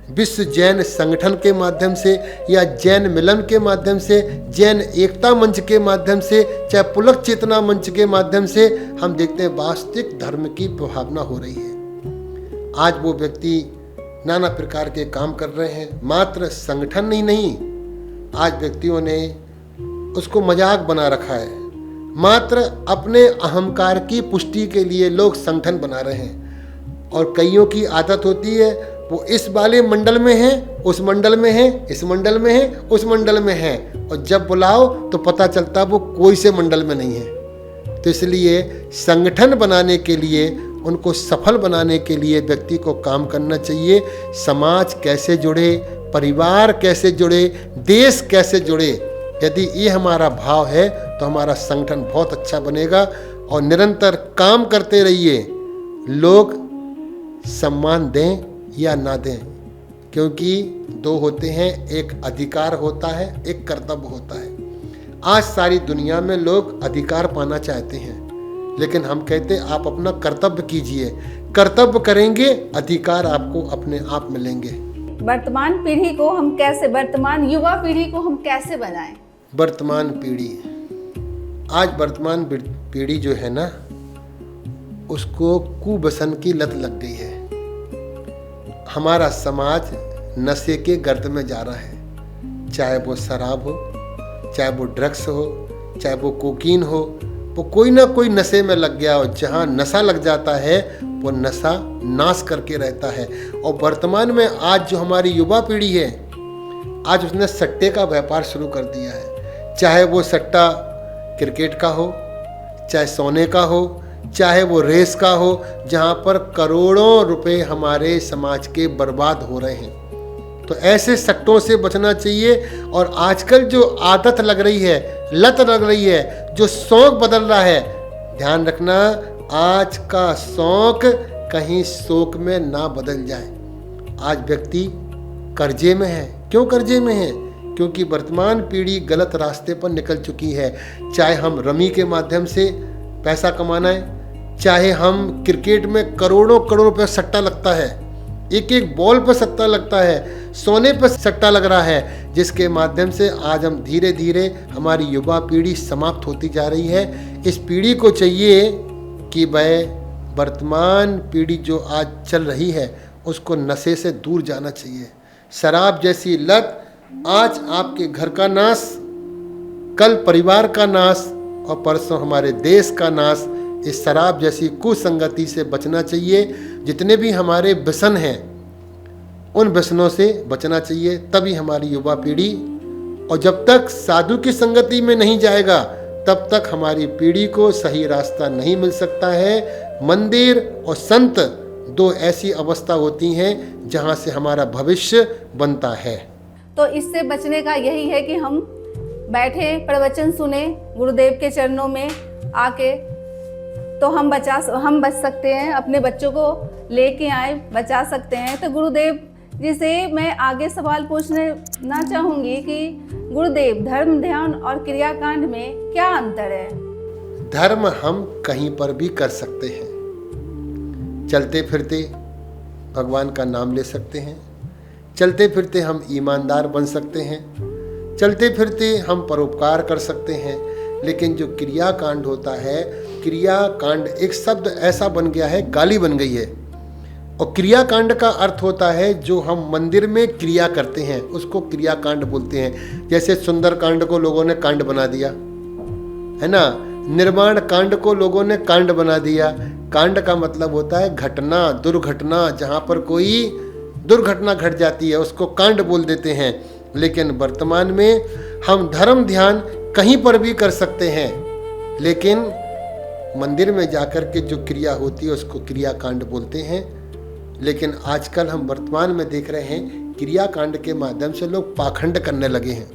विश्व जैन संगठन के माध्यम से, या जैन मिलन के माध्यम से, जैन एकता मंच के माध्यम से, चाहे पुलक चेतना मंच के माध्यम से, हम देखते हैं वास्तविक धर्म की भावना हो रही है। आज वो व्यक्ति नाना प्रकार के काम कर रहे हैं, मात्र संगठन ही नहीं, आज व्यक्तियों ने उसको मजाक बना रखा है। मात्र अपने अहंकार की पुष्टि के लिए लोग संगठन बना रहे हैं। और कईयों की आदत होती है, वो इस वाले मंडल में है, उस मंडल में है, इस मंडल में है, उस मंडल में है, और जब बुलाओ तो पता चलता वो कोई से मंडल में नहीं है। तो इसलिए संगठन बनाने के लिए, उनको सफल बनाने के लिए व्यक्ति को काम करना चाहिए। समाज कैसे जुड़े, परिवार कैसे जुड़े, देश कैसे जुड़े, यदि ये हमारा भाव है तो हमारा संगठन बहुत अच्छा बनेगा। और निरंतर काम करते रहिए, लोग सम्मान दें या ना दें, क्योंकि 2 होते हैं, एक अधिकार होता है, एक कर्तव्य होता है। आज सारी दुनिया में लोग अधिकार पाना चाहते हैं, लेकिन हम कहते हैं आप अपना कर्तव्य कीजिए। कर्तव्य करेंगे, अधिकार आपको अपने आप मिलेंगे। वर्तमान पीढ़ी को हम कैसे, वर्तमान युवा पीढ़ी को हम कैसे बनाएं? वर्तमान पीढ़ी, आज वर्तमान पीढ़ी जो है ना, उसको कुव्यसन की लत लग गई है। हमारा समाज नशे के गर्त में जा रहा है, चाहे वो शराब हो, चाहे वो ड्रग्स हो, चाहे वो कोकीन हो, वो कोई ना कोई नशे में लग गया। और जहाँ नशा लग जाता है वो नशा नाश करके रहता है। और वर्तमान में आज जो हमारी युवा पीढ़ी है, आज उसने सट्टे का व्यापार शुरू कर दिया है। चाहे वो सट्टा क्रिकेट का हो, चाहे सोने का हो, चाहे वो रेस का हो, जहाँ पर करोड़ों रुपए हमारे समाज के बर्बाद हो रहे हैं। तो ऐसे सट्टों से बचना चाहिए। और आजकल जो आदत लग रही है, लत लग रही है, जो शौक बदल रहा है, ध्यान रखना आज का शौक कहीं शोक में ना बदल जाए। आज व्यक्ति कर्जे में है। क्यों कर्जे में है? क्योंकि वर्तमान पीढ़ी गलत रास्ते पर निकल चुकी है। चाहे हम रमी के माध्यम से पैसा कमाना है, चाहे हम क्रिकेट में करोड़ों रुपए सट्टा लगता है, एक एक बॉल पर सट्टा लगता है, सोने पर सट्टा लग रहा है, जिसके माध्यम से आज हम धीरे धीरे हमारी युवा पीढ़ी समाप्त होती जा रही है। इस पीढ़ी को चाहिए कि वह वर्तमान पीढ़ी जो आज चल रही है उसको नशे से दूर जाना चाहिए। शराब जैसी लत आज आपके घर का नाश, कल परिवार का नाश और परसों हमारे देश का नाश। इस शराब जैसी कुसंगति से बचना चाहिए। जितने भी हमारे व्यसन हैं उन व्यसनों से बचना चाहिए, तभी हमारी युवा पीढ़ी, और जब तक साधु की संगति में नहीं जाएगा तब तक हमारी पीढ़ी को सही रास्ता नहीं मिल सकता है। मंदिर और संत 2 ऐसी अवस्था होती हैं जहाँ से हमारा भविष्य बनता है। तो इससे बचने का यही है कि हम बैठे, प्रवचन सुने गुरुदेव के चरणों में आके, तो हम बच सकते हैं, अपने बच्चों को लेके आए, बचा सकते हैं। तो गुरुदेव जी से मैं आगे सवाल पूछना चाहूँगी कि गुरुदेव, धर्म, ध्यान और क्रियाकांड में क्या अंतर है? धर्म हम कहीं पर भी कर सकते हैं। चलते फिरते भगवान का नाम ले सकते हैं, चलते फिरते हम ईमानदार बन सकते हैं, चलते फिरते हम परोपकार कर सकते हैं। लेकिन जो क्रियाकांड होता है, क्रियाकांड एक शब्द ऐसा बन गया है, गाली बन गई है। और क्रियाकांड का अर्थ होता है जो हम मंदिर में क्रिया करते हैं, उसको क्रियाकांड बोलते हैं। जैसे सुंदर कांड को लोगों ने कांड बना दिया है ना, निर्माण कांड को लोगों ने कांड बना दिया। कांड का मतलब होता है घटना, दुर्घटना, जहाँ पर कोई दुर्घटना घट जाती है उसको कांड बोल देते हैं। लेकिन वर्तमान में हम धर्म ध्यान कहीं पर भी कर सकते हैं, लेकिन मंदिर में जाकर के जो क्रिया होती है उसको क्रियाकांड बोलते हैं। लेकिन आजकल हम वर्तमान में देख रहे हैं क्रियाकांड के माध्यम से लोग पाखंड करने लगे हैं,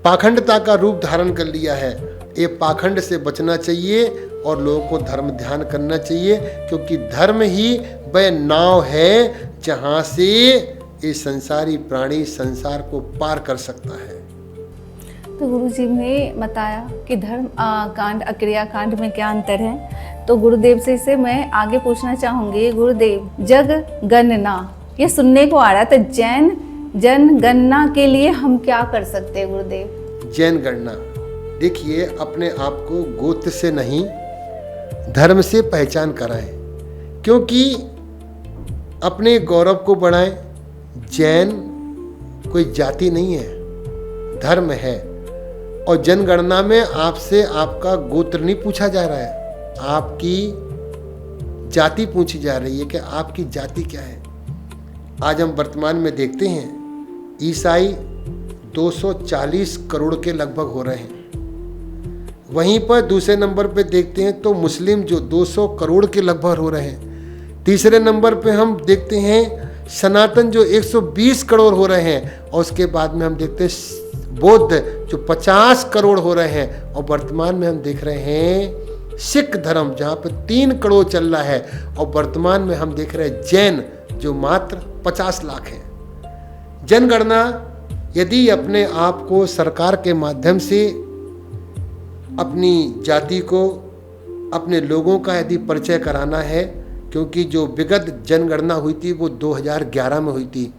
पाखंडता का रूप धारण कर लिया है। ये पाखंड से बचना चाहिए और लोगों को धर्म ध्यान करना चाहिए, क्योंकि धर्म ही वह नाव है जहाँ से ये संसारी प्राणी संसार को पार कर सकता है। तो गुरु जी ने बताया कि धर्म कांड अक्रिया कांड में क्या अंतर है। तो गुरुदेव से इसे मैं आगे पूछना चाहूँगी। गुरुदेव, जग गणना ये सुनने को आ रहा है, तो जैन जनगणना के लिए हम क्या कर सकते हैं गुरुदेव? जैन गणना, देखिए, अपने आप को गोत्र से नहीं धर्म से पहचान कराएं, क्योंकि अपने गौरव को बढ़ाएं। जैन कोई जाति नहीं है, धर्म है। और जनगणना में आपसे आपका गोत्र नहीं पूछा जा रहा है, आपकी जाति पूछी जा रही है कि आपकी जाति क्या है। आज हम वर्तमान में देखते हैं ईसाई 240 करोड़ के लगभग हो रहे हैं। वहीं पर दूसरे नंबर पे देखते हैं तो मुस्लिम जो 200 करोड़ के लगभग हो रहे हैं। तीसरे नंबर पे हम देखते हैं सनातन जो 120 करोड़ हो रहे हैं। और उसके बाद में हम देखते हैं बौद्ध जो 50 करोड़ हो रहे हैं। और वर्तमान में हम देख रहे हैं सिख धर्म जहाँ पे 3 करोड़ चल रहा है। और वर्तमान में हम देख रहे हैं जैन जो मात्र 50 लाख है। जनगणना यदि अपने आप को सरकार के माध्यम से अपनी जाति को, अपने लोगों का यदि परिचय कराना है, क्योंकि जो विगत जनगणना हुई थी वो 2011 में हुई थी,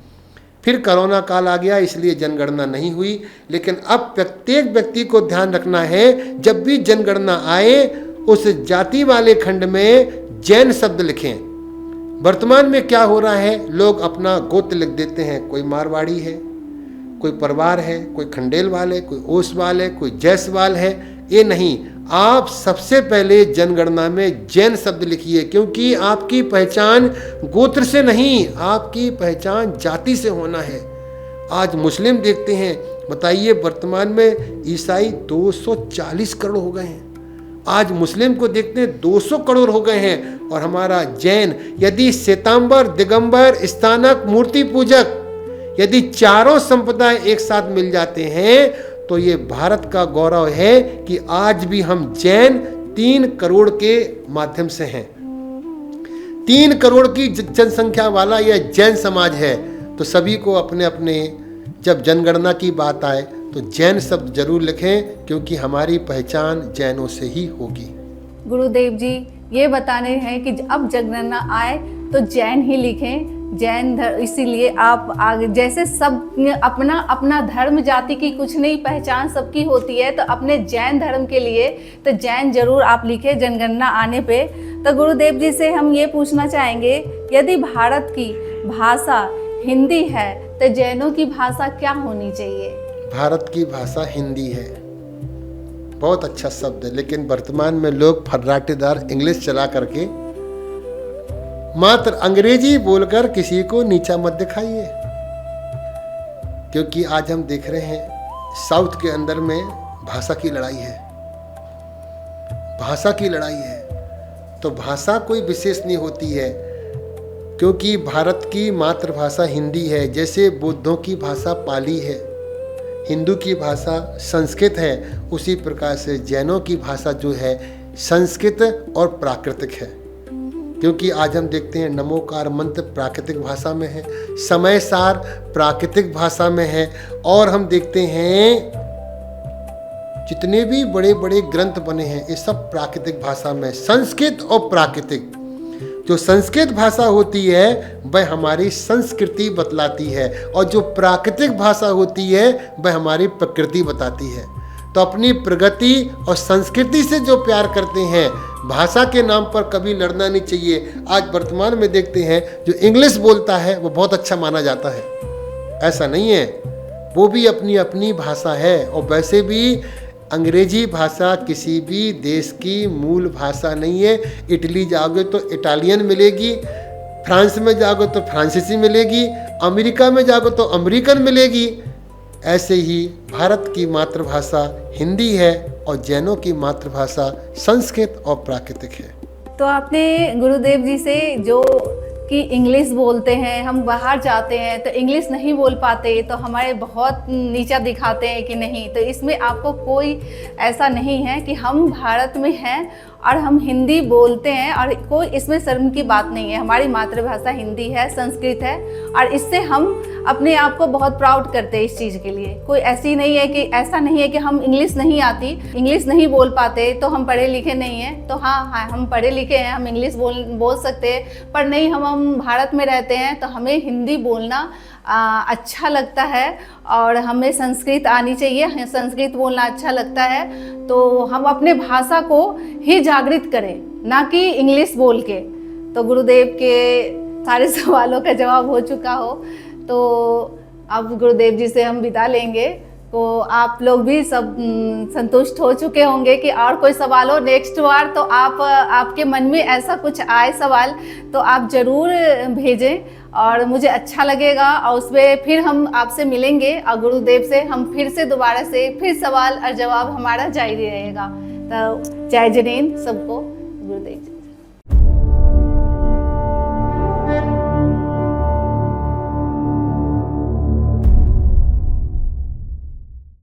फिर कोरोना काल आ गया इसलिए जनगणना नहीं हुई। लेकिन अब प्रत्येक व्यक्ति को ध्यान रखना है, जब भी जनगणना आए उस जाति वाले खंड में जैन शब्द लिखें। वर्तमान में क्या हो रहा है, लोग अपना गोत्र लिख देते हैं। कोई मारवाड़ी है, कोई परवार है, कोई खंडेलवाल है, कोई ओसवाल है, कोई जैसवाल है। ये नहीं, आप सबसे पहले जनगणना में जैन शब्द लिखिए, क्योंकि आपकी पहचान गोत्र से नहीं, आपकी पहचान जाति से होना है। आज मुस्लिम देखते हैं, बताइए वर्तमान में ईसाई 240 करोड़ हो गए हैं। आज मुस्लिम को देखते हैं 200 करोड़ हो गए हैं। और हमारा जैन, यदि श्वेतांबर, दिगंबर, स्थानक, मूर्ति पूजक, यदि चारों संप्रदाय एक साथ मिल जाते हैं तो ये भारत का गौरव है कि आज भी हम जैन 3 करोड़ के माध्यम से हैं। 3 करोड़ की जनसंख्या वाला यह जैन समाज है। तो सभी को अपने अपने जब जनगणना की बात आए तो जैन शब्द जरूर लिखें, क्योंकि हमारी पहचान जैनों से ही होगी। गुरुदेव जी ये बताने हैं कि अब जनगणना आए तो जैन ही लिखें, जैन इसीलिए आप आगे, जैसे सब अपना अपना धर्म जाति की कुछ नहीं, पहचान सबकी होती है, तो अपने जैन धर्म के लिए तो जैन जरूर आप लिखें जनगणना आने पे। तो गुरुदेव जी से हम ये पूछना चाहेंगे, यदि भारत की भाषा हिंदी है तो जैनों की भाषा क्या होनी चाहिए? भारत की भाषा हिंदी है, बहुत अच्छा शब्द है। लेकिन वर्तमान में लोग फर्राटेदार इंग्लिश चला करके मात्र अंग्रेजी बोलकर किसी को नीचा मत दिखाइए, क्योंकि आज हम देख रहे हैं साउथ के अंदर में भाषा की लड़ाई है, भाषा की लड़ाई है। तो भाषा कोई विशेष नहीं होती है, क्योंकि भारत की मातृभाषा हिंदी है। जैसे बौद्धों की भाषा पाली है, हिंदू की भाषा संस्कृत है, उसी प्रकार से जैनों की भाषा जो है संस्कृत और प्राकृतिक है। क्योंकि आज हम देखते हैं नमोकार मंत्र प्राकृतिक भाषा में है, समय सार प्राकृतिक भाषा में है। और हम देखते हैं जितने भी बड़े बड़े ग्रंथ बने हैं ये सब प्राकृतिक भाषा में, संस्कृत और प्राकृतिक। जो संस्कृत भाषा होती है वह हमारी संस्कृति बतलाती है, और जो प्राकृतिक भाषा होती है वह हमारी प्रकृति बताती है। तो अपनी प्रगति और संस्कृति से जो प्यार करते हैं, भाषा के नाम पर कभी लड़ना नहीं चाहिए। आज वर्तमान में देखते हैं जो इंग्लिश बोलता है वो बहुत अच्छा माना जाता है, ऐसा नहीं है, वो भी अपनी अपनी भाषा है। और वैसे भी अंग्रेजी भाषा किसी भी देश की मूल भाषा नहीं है। इटली जाओगे तो इटालियन मिलेगी, फ्रांस में जाओगे तो फ्रांसीसी मिलेगी, अमेरिका में जाओगे तो अमेरिकन मिलेगी। ऐसे ही भारत की मातृभाषा हिंदी है और जैनों की मातृभाषा संस्कृत और प्राकृतिक है। तो आपने गुरुदेव जी से जो कि इंग्लिश बोलते हैं, हम बाहर जाते हैं तो इंग्लिश नहीं बोल पाते तो हमारे बहुत नीचा दिखाते हैं कि नहीं। तो इसमें आपको कोई ऐसा नहीं है कि हम भारत में हैं और हम हिंदी बोलते हैं और कोई इसमें शर्म की बात नहीं है। हमारी मातृभाषा हिंदी है, संस्कृत है और इससे हम अपने आप को बहुत प्राउड करते हैं इस चीज़ के लिए। कोई ऐसी नहीं है कि ऐसा नहीं है कि हम इंग्लिश नहीं आती, इंग्लिश नहीं बोल पाते तो हम पढ़े लिखे नहीं हैं। तो हाँ, हम पढ़े लिखे हैं, हम इंग्लिश बोल सकते हैं, पर नहीं, हम भारत में रहते हैं तो हमें हिंदी बोलना अच्छा लगता है और हमें संस्कृत आनी चाहिए, संस्कृत बोलना अच्छा लगता है। तो हम अपने भाषा को ही जागृत करें, ना कि इंग्लिश बोल के। तो गुरुदेव के सारे सवालों का जवाब हो चुका हो तो अब गुरुदेव जी से हम विदा लेंगे। तो आप लोग भी सब संतुष्ट हो चुके होंगे कि और कोई सवाल हो नेक्स्ट बार तो आपके मन में ऐसा कुछ आए सवाल तो आप ज़रूर भेजें और मुझे अच्छा लगेगा और उसमें फिर हम आपसे मिलेंगे और गुरुदेव से हम फिर से दोबारा से फिर सवाल और जवाब हमारा जारी रहेगा। तो जय जिनेंद्र सबको, गुरुदेव।